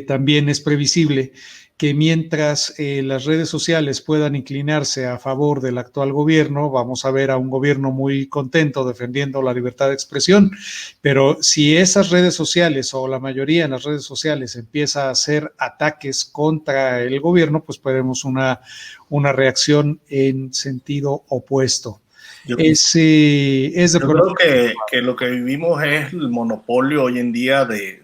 [SPEAKER 2] también es previsible que mientras las redes sociales puedan inclinarse a favor del actual gobierno, vamos a ver a un gobierno muy contento defendiendo la libertad de expresión, pero si esas redes sociales o la mayoría en las redes sociales empieza a hacer ataques contra el gobierno, pues veremos una reacción en sentido opuesto.
[SPEAKER 3] Yo creo que lo que vivimos es el monopolio hoy en día de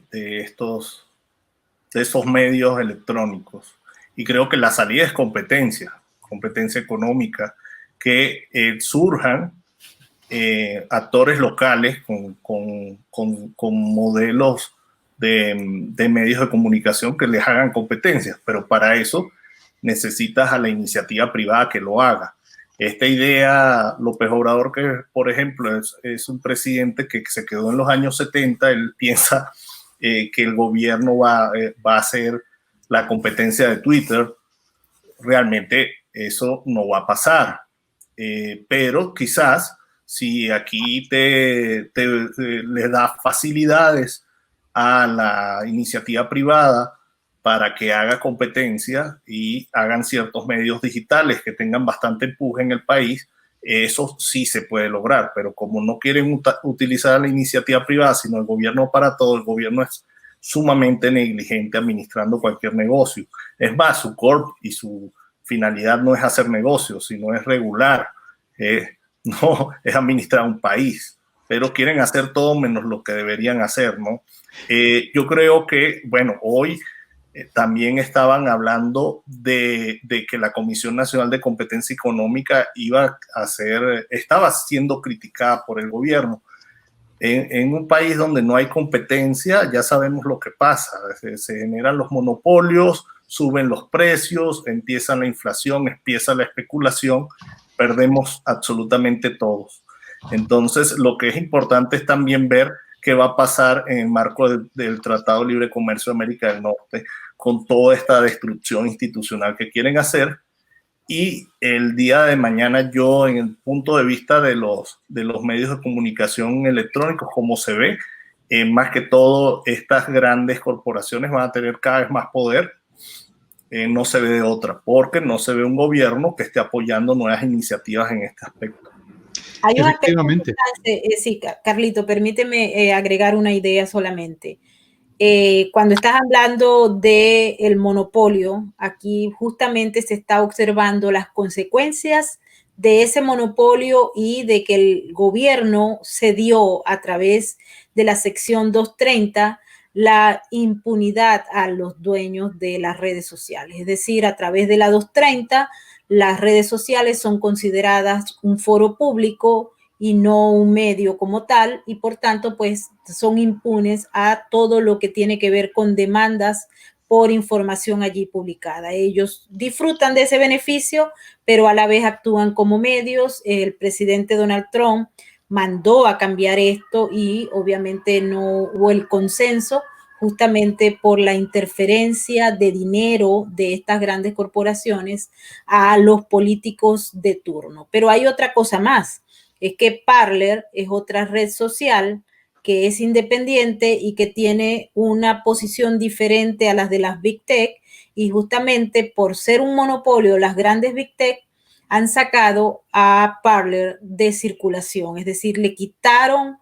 [SPEAKER 3] esos medios electrónicos. Y creo que la salida es competencia económica, que surjan actores locales con modelos de medios de comunicación que les hagan competencias, pero para eso necesitas a la iniciativa privada que lo haga. Esta idea, López Obrador, que por ejemplo es un presidente que se quedó en los años 70, él piensa que el gobierno va a hacer la competencia de Twitter. Realmente eso no va a pasar, pero quizás si aquí le da facilidades a la iniciativa privada para que haga competencia y hagan ciertos medios digitales que tengan bastante empuje en el país, eso sí se puede lograr, pero como no quieren utilizar la iniciativa privada, sino el gobierno para todo, el gobierno es sumamente negligente administrando cualquier negocio. Es más, su corp y su finalidad no es hacer negocios, sino es regular, no es administrar un país, pero quieren hacer todo menos lo que deberían hacer, ¿no? Yo creo que, bueno, hoy también estaban hablando de que la Comisión Nacional de Competencia Económica estaba siendo criticada por el gobierno. En un país donde no hay competencia, ya sabemos lo que pasa. Se generan los monopolios, suben los precios, empieza la inflación, empieza la especulación, perdemos absolutamente todos. Entonces, lo que es importante es también ver qué va a pasar en el marco del Tratado de Libre Comercio de América del Norte con toda esta destrucción institucional que quieren hacer. Y el día de mañana yo, en el punto de vista de los medios de comunicación electrónicos, como se ve, más que todo estas grandes corporaciones van a tener cada vez más poder. No se ve de otra, porque no se ve un gobierno que esté apoyando nuevas iniciativas en este aspecto.
[SPEAKER 1] Hay un aspecto importante, sí, Carlito, permíteme agregar una idea solamente. Cuando estás hablando del monopolio, aquí justamente se está observando las consecuencias de ese monopolio y de que el gobierno cedió a través de la sección 230 la impunidad a los dueños de las redes sociales. Es decir, a través de la 230, las redes sociales son consideradas un foro público y no un medio como tal, y por tanto, pues son impunes a todo lo que tiene que ver con demandas por información allí publicada. Ellos disfrutan de ese beneficio, pero a la vez actúan como medios. El presidente Donald Trump mandó a cambiar esto y obviamente no hubo el consenso justamente por la interferencia de dinero de estas grandes corporaciones a los políticos de turno. Pero hay otra cosa más, es que Parler es otra red social que es independiente y que tiene una posición diferente a las de las Big Tech, y justamente por ser un monopolio, las grandes Big Tech han sacado a Parler de circulación, es decir, le quitaron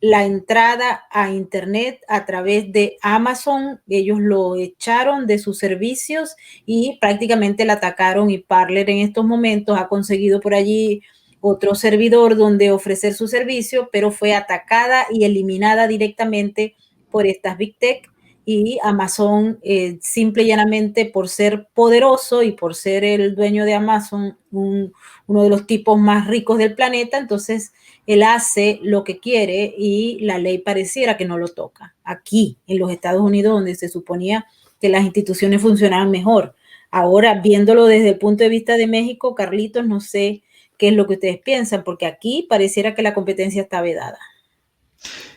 [SPEAKER 1] la entrada a Internet a través de Amazon. Ellos lo echaron de sus servicios y prácticamente la atacaron, y Parler en estos momentos ha conseguido por allí otro servidor donde ofrecer su servicio, pero fue atacada y eliminada directamente por estas Big Tech. Y Amazon, simple y llanamente por ser poderoso y por ser el dueño de Amazon, uno de los tipos más ricos del planeta, entonces él hace lo que quiere y la ley pareciera que no lo toca. Aquí, en los Estados Unidos, donde se suponía que las instituciones funcionaban mejor. Ahora, viéndolo desde el punto de vista de México, Carlitos, no sé qué es lo que ustedes piensan, porque aquí pareciera que la competencia está vedada.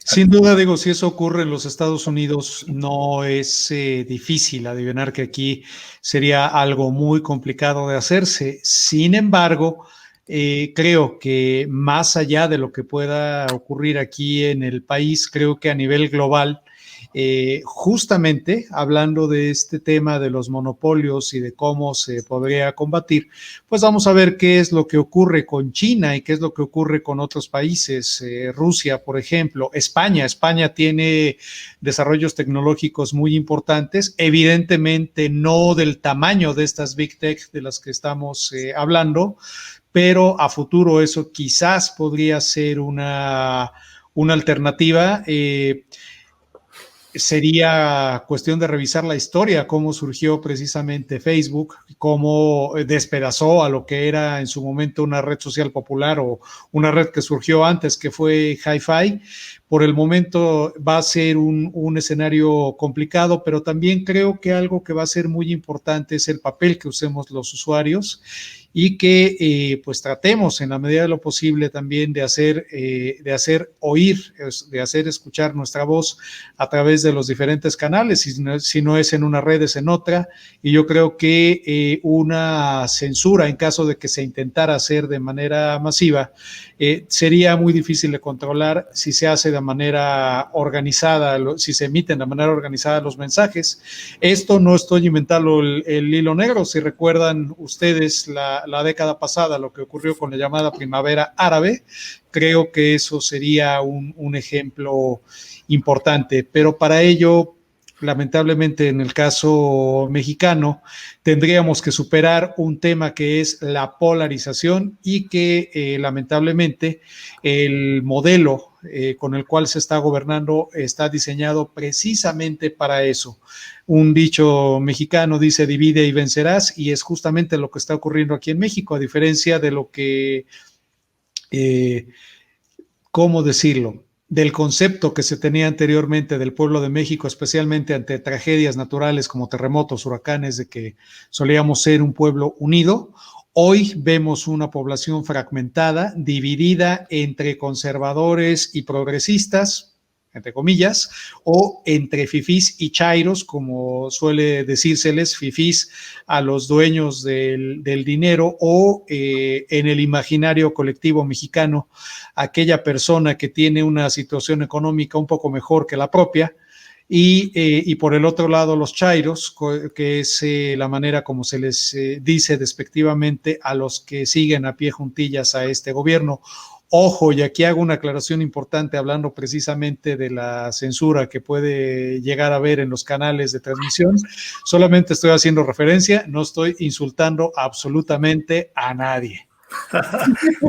[SPEAKER 2] Sin duda, digo, si eso ocurre en los Estados Unidos, no es difícil adivinar que aquí sería algo muy complicado de hacerse. Sin embargo, creo que más allá de lo que pueda ocurrir aquí en el país, creo que a nivel global, justamente hablando de este tema de los monopolios y de cómo se podría combatir, pues vamos a ver qué es lo que ocurre con China y qué es lo que ocurre con otros países. Rusia, por ejemplo, España tiene desarrollos tecnológicos muy importantes, evidentemente no del tamaño de estas Big Tech de las que estamos hablando, pero a futuro eso quizás podría ser una alternativa. sería cuestión de revisar la historia, cómo surgió precisamente Facebook, cómo despedazó a lo que era en su momento una red social popular o una red que surgió antes, que fue Hi-Fi. Por el momento va a ser un escenario complicado, pero también creo que algo que va a ser muy importante es el papel que usemos los usuarios y que pues tratemos en la medida de lo posible también de hacer oír, de hacer escuchar nuestra voz a través de los diferentes canales, si no es en una red es en otra, y yo creo que una censura en caso de que se intentara hacer de manera masiva sería muy difícil de controlar si se hace de manera organizada, si se emiten de manera organizada los mensajes. Esto no estoy inventando el hilo negro, si recuerdan ustedes la década pasada, lo que ocurrió con la llamada primavera árabe, creo que eso sería un ejemplo importante, pero para ello, lamentablemente en el caso mexicano, tendríamos que superar un tema que es la polarización y que lamentablemente el modelo con el cual se está gobernando está diseñado precisamente para eso. Un dicho mexicano dice divide y vencerás, y es justamente lo que está ocurriendo aquí en México, a diferencia de lo que, ¿cómo decirlo?, del concepto que se tenía anteriormente del pueblo de México, especialmente ante tragedias naturales como terremotos, huracanes, de que solíamos ser un pueblo unido. Hoy vemos una población fragmentada, dividida entre conservadores y progresistas, entre comillas, o entre fifís y chairos, como suele decírseles, fifís a los dueños del dinero, o en el imaginario colectivo mexicano, aquella persona que tiene una situación económica un poco mejor que la propia, y por el otro lado los chairos, que es la manera como se les dice despectivamente a los que siguen a pie juntillas a este gobierno. Ojo, y aquí hago una aclaración importante hablando precisamente de la censura que puede llegar a haber en los canales de transmisión. Solamente estoy haciendo referencia, no estoy insultando absolutamente a nadie.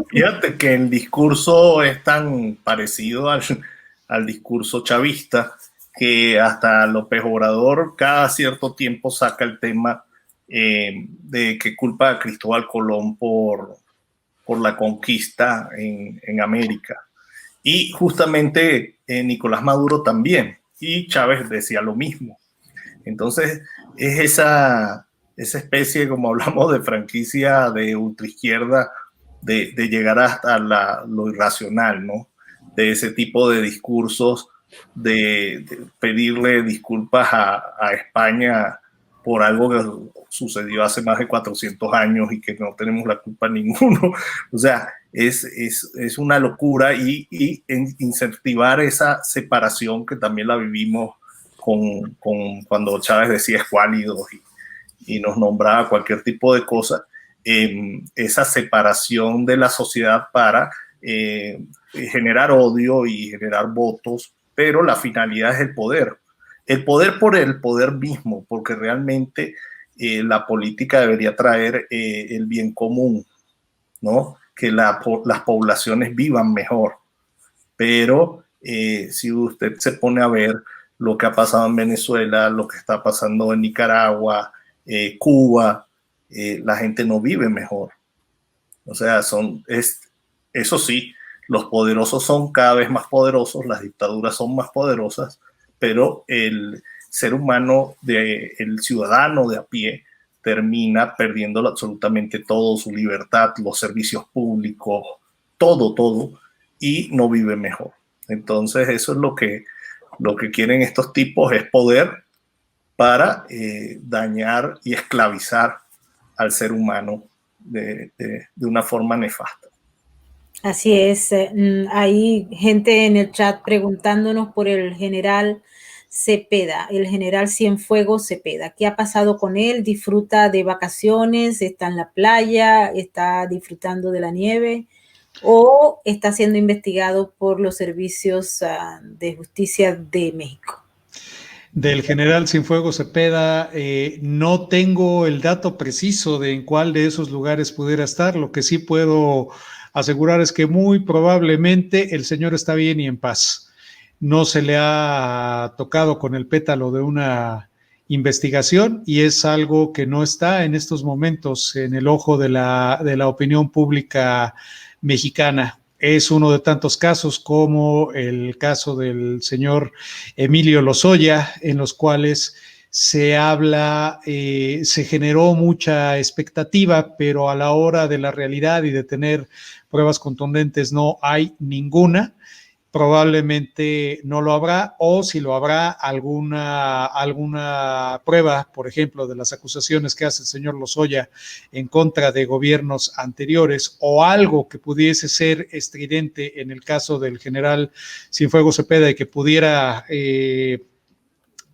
[SPEAKER 3] Fíjate que el discurso es tan parecido al discurso chavista que hasta López Obrador cada cierto tiempo saca el tema de que culpa a Cristóbal Colón por la conquista en América. Y justamente Nicolás Maduro también, y Chávez decía lo mismo. Entonces es esa especie, como hablamos de franquicia de ultraizquierda, de llegar hasta lo irracional, ¿no? De ese tipo de discursos, de pedirle disculpas a España por algo que sucedió hace más de 400 años y que no tenemos la culpa ninguno. O sea, es una locura, y incentivar esa separación que también la vivimos con cuando Chávez decía escuálidos y nos nombraba cualquier tipo de cosa, esa separación de la sociedad para generar odio y generar votos, pero la finalidad es el poder. El poder por el poder mismo, porque realmente la política debería traer el bien común, ¿no? Que las poblaciones vivan mejor. Pero si usted se pone a ver lo que ha pasado en Venezuela, lo que está pasando en Nicaragua, Cuba, la gente no vive mejor. O sea, eso sí, los poderosos son cada vez más poderosos, las dictaduras son más poderosas, pero el ser humano, el ciudadano de a pie, termina perdiendo absolutamente todo, su libertad, los servicios públicos, todo, y no vive mejor. Entonces eso es lo que quieren estos tipos, es poder para dañar y esclavizar al ser humano de una forma nefasta.
[SPEAKER 1] Así es. Hay gente en el chat preguntándonos por el general Cepeda, el general Cienfuegos Cepeda. ¿Qué ha pasado con él? ¿Disfruta de vacaciones? ¿Está en la playa? ¿Está disfrutando de la nieve? ¿O está siendo investigado por los servicios de justicia de México?
[SPEAKER 2] Del general Cienfuegos Cepeda, no tengo el dato preciso de en cuál de esos lugares pudiera estar. Lo que sí puedo asegurar es que muy probablemente el señor está bien y en paz. no se le ha tocado con el pétalo de una investigación y es algo que no está en estos momentos en el ojo de la opinión pública mexicana. Es uno de tantos casos como el caso del señor Emilio Lozoya, en los cuales se habla, se generó mucha expectativa, pero a la hora de la realidad y de tener pruebas contundentes no hay ninguna. Probablemente no lo habrá, o si lo habrá, alguna prueba, por ejemplo, de las acusaciones que hace el señor Lozoya en contra de gobiernos anteriores, o algo que pudiese ser estridente en el caso del general Cienfuegos Cepeda y que pudiera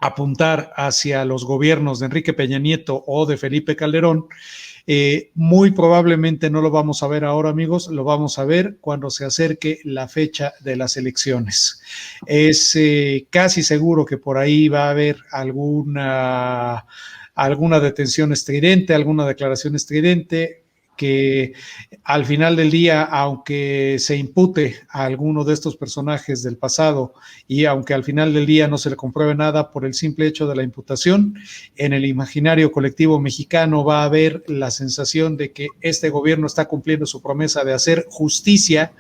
[SPEAKER 2] apuntar hacia los gobiernos de Enrique Peña Nieto o de Felipe Calderón. Muy probablemente no lo vamos a ver ahora, amigos, lo vamos a ver cuando se acerque la fecha de las elecciones. Es casi seguro que por ahí va a haber alguna detención estridente, alguna declaración estridente, que al final del día, aunque se impute a alguno de estos personajes del pasado y aunque al final del día no se le compruebe nada por el simple hecho de la imputación, en el imaginario colectivo mexicano va a haber la sensación de que este gobierno está cumpliendo su promesa de hacer justicia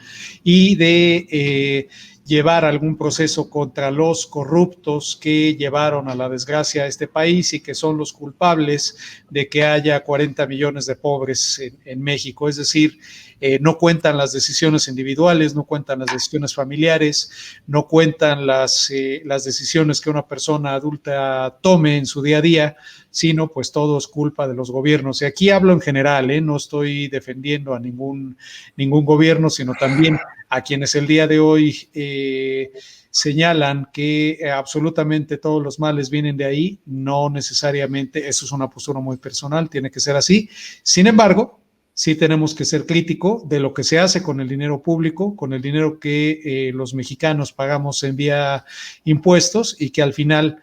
[SPEAKER 2] y de llevar algún proceso contra los corruptos que llevaron a la desgracia a este país y que son los culpables de que haya 40 millones de pobres en México. Es decir, no cuentan las decisiones individuales, no cuentan las decisiones familiares, no cuentan las decisiones que una persona adulta tome en su día a día, sino pues todo es culpa de los gobiernos. Y aquí hablo en general, no estoy defendiendo a ningún gobierno, sino también a quienes el día de hoy señalan que absolutamente todos los males vienen de ahí. No necesariamente, eso es una postura muy personal, tiene que ser así. Sin embargo, sí tenemos que ser crítico de lo que se hace con el dinero público, con el dinero que los mexicanos pagamos en vía impuestos y que al final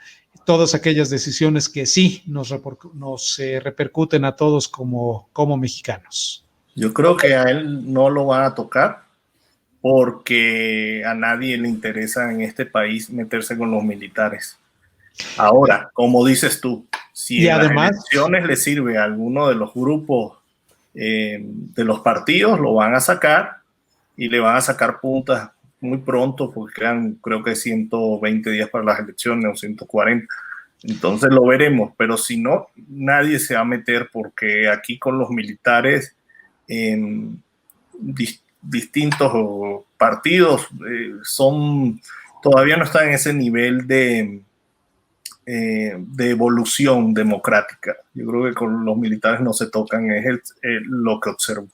[SPEAKER 2] todas aquellas decisiones que sí nos repercuten a todos como mexicanos.
[SPEAKER 3] Yo creo que a él no lo van a tocar porque a nadie le interesa en este país meterse con los militares. Ahora, como dices tú, si en además, las elecciones le sirve a alguno de los grupos de los partidos, lo van a sacar y le van a sacar puntas muy pronto porque quedan creo que 120 días para las elecciones o 140. Entonces lo veremos, pero si no, nadie se va a meter porque aquí con los militares distintos partidos todavía no están en ese nivel de evolución democrática. Yo creo que con los militares no se tocan, es lo que observo.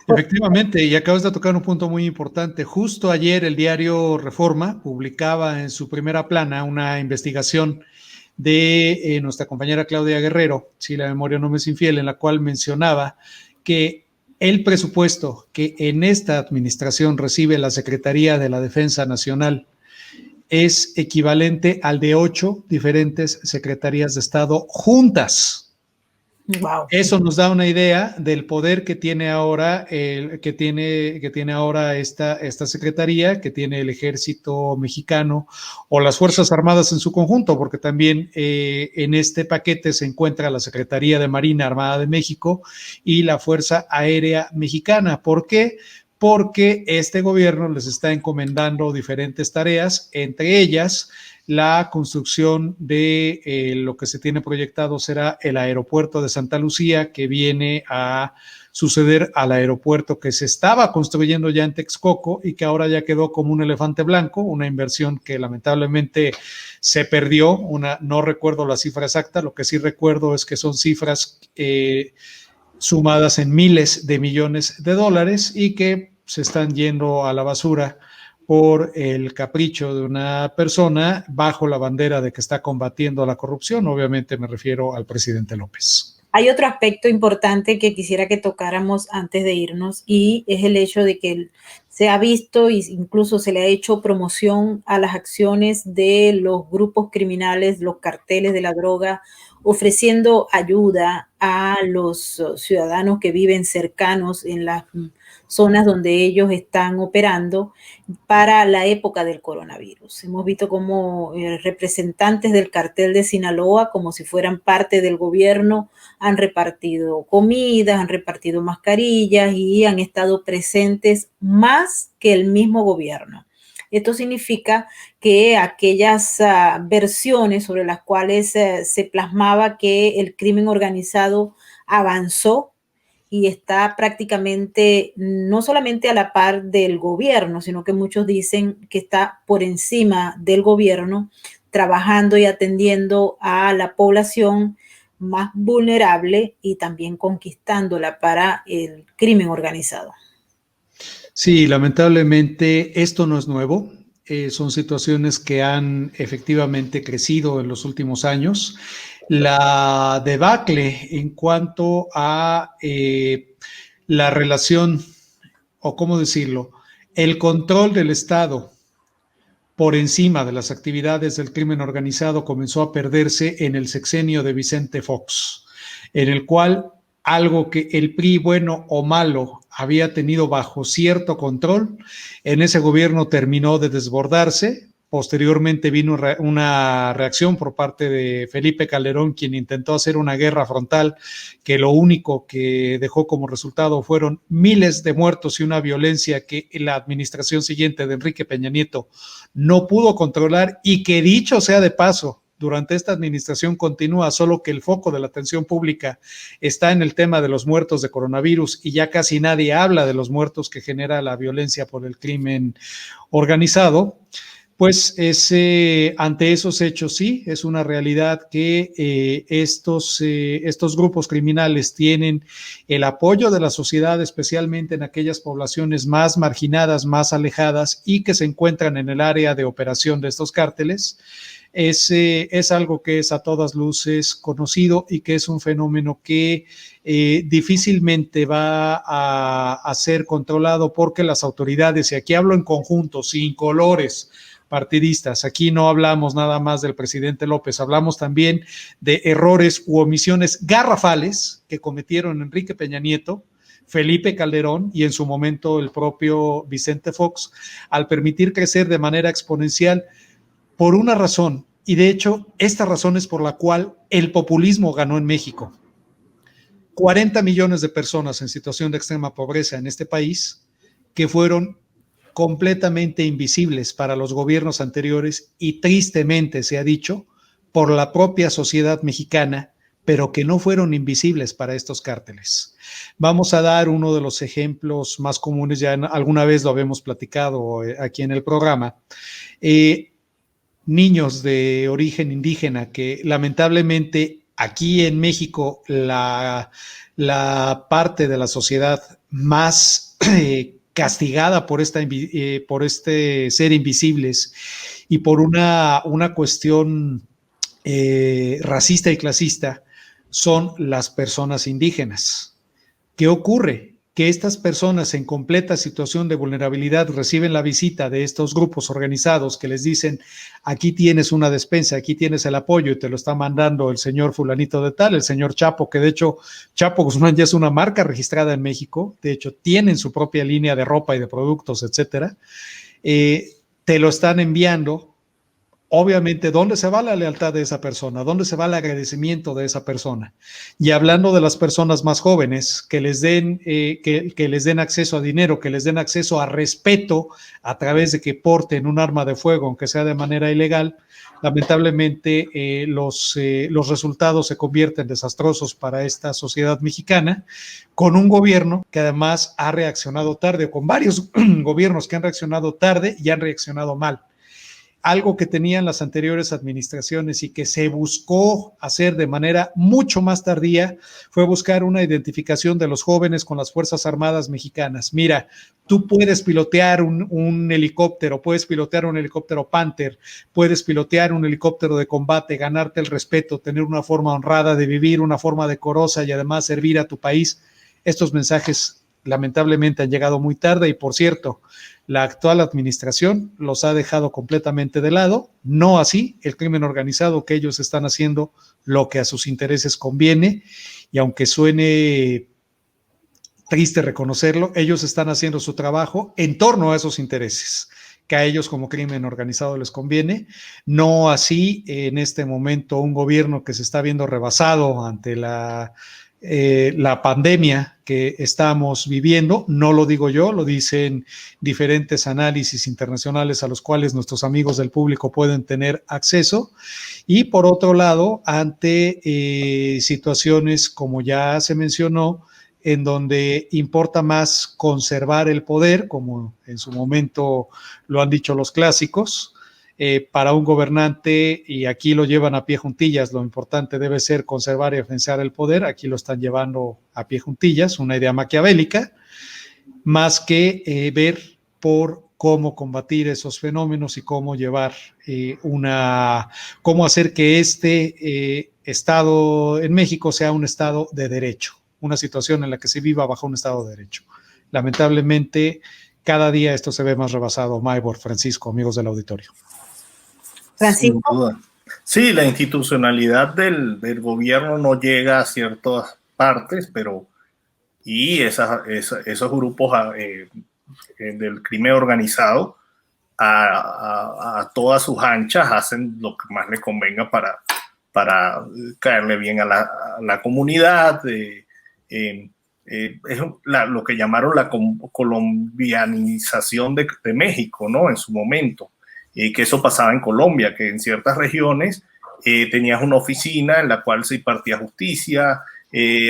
[SPEAKER 2] Efectivamente, y acabas de tocar un punto muy importante. Justo ayer el diario Reforma publicaba en su primera plana una investigación de nuestra compañera Claudia Guerrero, si la memoria no me es infiel, en la cual mencionaba que el presupuesto que en esta administración recibe la Secretaría de la Defensa Nacional es equivalente al de 8 diferentes secretarías de Estado juntas. Wow. Eso nos da una idea del poder que tiene ahora que tiene ahora esta secretaría, que tiene el Ejército Mexicano o las Fuerzas Armadas en su conjunto, porque también en este paquete se encuentra la Secretaría de Marina Armada de México y la Fuerza Aérea Mexicana. ¿Por qué? Porque este gobierno les está encomendando diferentes tareas, entre ellas la construcción de lo que se tiene proyectado será el aeropuerto de Santa Lucía, que viene a suceder al aeropuerto que se estaba construyendo ya en Texcoco y que ahora ya quedó como un elefante blanco, una inversión que lamentablemente se perdió, no recuerdo la cifra exacta, lo que sí recuerdo es que son cifras sumadas en miles de millones de dólares y que se están yendo a la basura por el capricho de una persona bajo la bandera de que está combatiendo la corrupción. Obviamente me refiero al presidente López.
[SPEAKER 1] Hay otro aspecto importante que quisiera que tocáramos antes de irnos y es el hecho de que se ha visto e incluso se le ha hecho promoción a las acciones de los grupos criminales, los carteles de la droga, ofreciendo ayuda a los ciudadanos que viven cercanos en las zonas donde ellos están operando para la época del coronavirus. Hemos visto como representantes del cartel de Sinaloa, como si fueran parte del gobierno, han repartido comidas, han repartido mascarillas y han estado presentes más que el mismo gobierno. Esto significa que aquellas versiones sobre las cuales se plasmaba que el crimen organizado avanzó y está prácticamente no solamente a la par del gobierno, sino que muchos dicen que está por encima del gobierno, trabajando y atendiendo a la población más vulnerable y también conquistándola para el crimen organizado.
[SPEAKER 2] Sí, lamentablemente esto no es nuevo. Son situaciones que han efectivamente crecido en los últimos años. La debacle en cuanto a la relación, o cómo decirlo, el control del Estado por encima de las actividades del crimen organizado comenzó a perderse en el sexenio de Vicente Fox, en el cual algo que el PRI, bueno o malo, había tenido bajo cierto control, en ese gobierno terminó de desbordarse. Posteriormente vino una reacción por parte de Felipe Calderón, quien intentó hacer una guerra frontal que lo único que dejó como resultado fueron miles de muertos y una violencia que la administración siguiente de Enrique Peña Nieto no pudo controlar, y que, dicho sea de paso, durante esta administración continúa, solo que el foco de la atención pública está en el tema de los muertos de coronavirus y ya casi nadie habla de los muertos que genera la violencia por el crimen organizado. Pues ante esos hechos sí, es una realidad que estos grupos criminales tienen el apoyo de la sociedad, especialmente en aquellas poblaciones más marginadas, más alejadas y que se encuentran en el área de operación de estos cárteles. Es algo que es a todas luces conocido y que es un fenómeno que difícilmente va a ser controlado, porque las autoridades, y aquí hablo en conjunto, sin colores partidistas, aquí no hablamos nada más del presidente López, hablamos también de errores u omisiones garrafales que cometieron Enrique Peña Nieto, Felipe Calderón y en su momento el propio Vicente Fox, al permitir crecer de manera exponencial por una razón, y de hecho esta razón es por la cual el populismo ganó en México. 40 millones de personas en situación de extrema pobreza en este país que fueron completamente invisibles para los gobiernos anteriores y tristemente se ha dicho por la propia sociedad mexicana, pero que no fueron invisibles para estos cárteles. Vamos a dar uno de los ejemplos más comunes, ya alguna vez lo habíamos platicado aquí en el programa. Niños de origen indígena que lamentablemente aquí en México la parte de la sociedad más castigada por este ser invisibles y por una cuestión racista y clasista son las personas indígenas. ¿Qué ocurre? Que estas personas en completa situación de vulnerabilidad reciben la visita de estos grupos organizados que les dicen: aquí tienes una despensa, aquí tienes el apoyo y te lo está mandando el señor fulanito de tal, el señor Chapo, que de hecho Chapo Guzmán ya es una marca registrada en México, de hecho tienen su propia línea de ropa y de productos, etcétera. Te lo están enviando. Obviamente, ¿dónde se va la lealtad de esa persona? ¿Dónde se va el agradecimiento de esa persona? Y hablando de las personas más jóvenes, que les den acceso a dinero, que les den acceso a respeto a través de que porten un arma de fuego, aunque sea de manera ilegal, lamentablemente los resultados se convierten desastrosos para esta sociedad mexicana, con un gobierno que además ha reaccionado tarde, o con varios gobiernos que han reaccionado tarde y han reaccionado mal. Algo que tenían las anteriores administraciones y que se buscó hacer de manera mucho más tardía fue buscar una identificación de los jóvenes con las Fuerzas Armadas mexicanas. Mira, tú puedes pilotear un helicóptero, puedes pilotear un helicóptero Panther, puedes pilotear un helicóptero de combate, ganarte el respeto, tener una forma honrada de vivir, una forma decorosa y además servir a tu país. Estos mensajes lamentablemente han llegado muy tarde y, por cierto, la actual administración los ha dejado completamente de lado, no así el crimen organizado, que ellos están haciendo lo que a sus intereses conviene, y aunque suene triste reconocerlo, ellos están haciendo su trabajo en torno a esos intereses que a ellos como crimen organizado les conviene, no así en este momento un gobierno que se está viendo rebasado ante la pandemia que estamos viviendo. No lo digo yo, lo dicen diferentes análisis internacionales a los cuales nuestros amigos del público pueden tener acceso. Y por otro lado, ante situaciones como ya se mencionó, en donde importa más conservar el poder, como en su momento lo han dicho los clásicos, para un gobernante, y aquí lo llevan a pie juntillas, lo importante debe ser conservar y afianzar el poder, aquí lo están llevando a pie juntillas, una idea maquiavélica, más que ver por cómo combatir esos fenómenos y cómo llevar cómo hacer que este estado en México sea un estado de derecho, una situación en la que se viva bajo un estado de derecho. Lamentablemente, cada día esto se ve más rebasado. Maybor, Francisco, amigos del auditorio.
[SPEAKER 1] Francisco.
[SPEAKER 3] Sin duda. Sí, la institucionalidad del gobierno no llega a ciertas partes, pero y esos grupos del crimen organizado a todas sus anchas hacen lo que más les convenga para caerle bien a la comunidad. Es lo que llamaron la colombianización de México, ¿no? En su momento. Que eso pasaba en Colombia, que en ciertas regiones tenías una oficina en la cual se impartía justicia,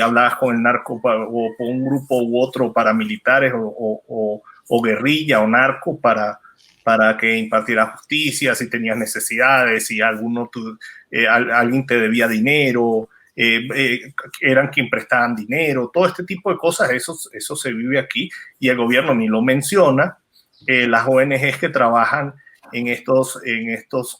[SPEAKER 3] hablabas con el narco o con un grupo u otro paramilitares o guerrilla o narco para que impartiera justicia, si tenías necesidades, si alguien te debía dinero, eran quien prestaban dinero, todo este tipo de cosas, eso se vive aquí y el gobierno ni lo menciona. Las ONGs que trabajan en estos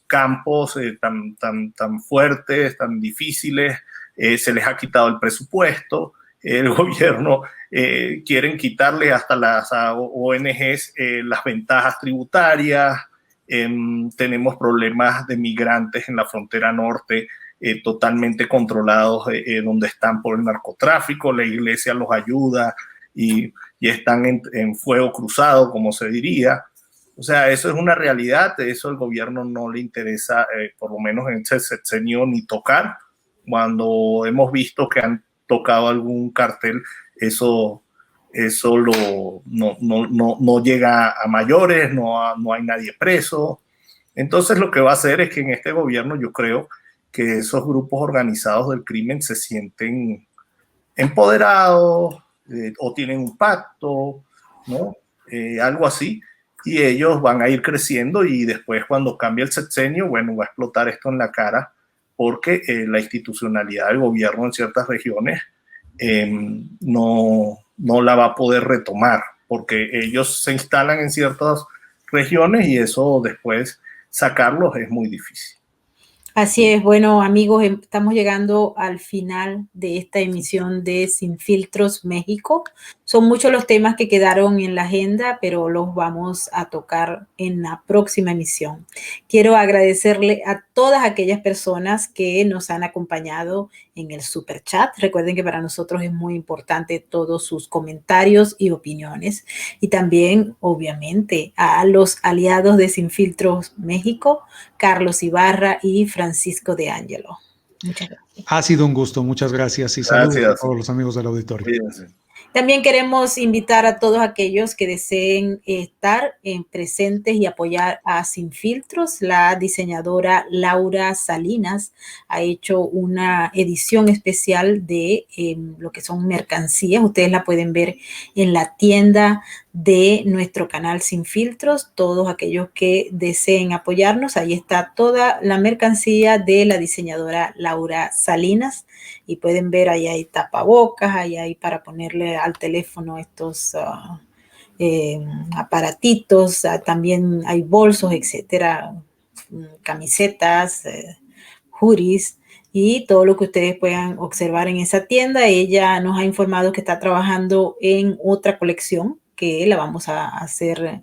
[SPEAKER 3] campos tan fuertes, tan difíciles, se les ha quitado el presupuesto, el gobierno quieren quitarle hasta las ONGs las ventajas tributarias, tenemos problemas de migrantes en la frontera norte totalmente controlados donde están por el narcotráfico, la iglesia los ayuda y están en fuego cruzado, como se diría. O sea, eso es una realidad, eso al gobierno no le interesa, por lo menos en ese sexenio, ni tocar. Cuando hemos visto que han tocado algún cartel, eso no llega a mayores, no hay nadie preso. Entonces lo que va a hacer es que en este gobierno yo creo que esos grupos organizados del crimen se sienten empoderados o tienen un pacto, ¿no? Algo así. Y ellos van a ir creciendo y después cuando cambie el sexenio, bueno, va a explotar esto en la cara porque la institucionalidad del gobierno en ciertas regiones no la va a poder retomar porque ellos se instalan en ciertas regiones y eso después sacarlos es muy difícil.
[SPEAKER 1] Así es, bueno amigos, estamos llegando al final de esta emisión de Sin Filtros México. Son muchos los temas que quedaron en la agenda, pero los vamos a tocar en la próxima emisión. Quiero agradecerle a todas aquellas personas que nos han acompañado en el super chat. Recuerden que para nosotros es muy importante todos sus comentarios y opiniones. Y también, obviamente, a los aliados de Sin Filtros México, Carlos Ibarra y Francisco de Ángelo. Muchas gracias.
[SPEAKER 2] Ha sido un gusto, muchas gracias y saludos a todos los amigos del auditorio.
[SPEAKER 3] Cuídense.
[SPEAKER 1] También queremos invitar a todos aquellos que deseen estar presentes y apoyar a Sin Filtros. La diseñadora Laura Salinas ha hecho una edición especial de lo que son mercancías. Ustedes la pueden ver en la tienda de nuestro canal Sin Filtros. Todos aquellos que deseen apoyarnos, ahí está toda la mercancía de la diseñadora Laura Salinas. Y pueden ver, ahí hay tapabocas, ahí hay para ponerle al teléfono estos aparatitos, también hay bolsos, etcétera, camisetas, hoodies y todo lo que ustedes puedan observar en esa tienda. Ella nos ha informado que está trabajando en otra colección que la vamos a hacer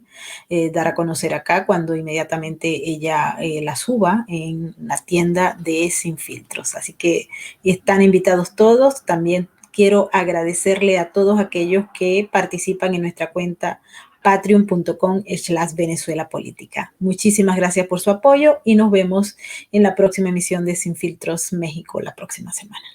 [SPEAKER 1] dar a conocer acá cuando inmediatamente ella la suba en la tienda de Sin Filtros. Así que están invitados todos. También quiero agradecerle a todos aquellos que participan en nuestra cuenta patreon.com/Venezuela Política. Muchísimas gracias por su apoyo y nos vemos en la próxima emisión de Sin Filtros México la próxima semana.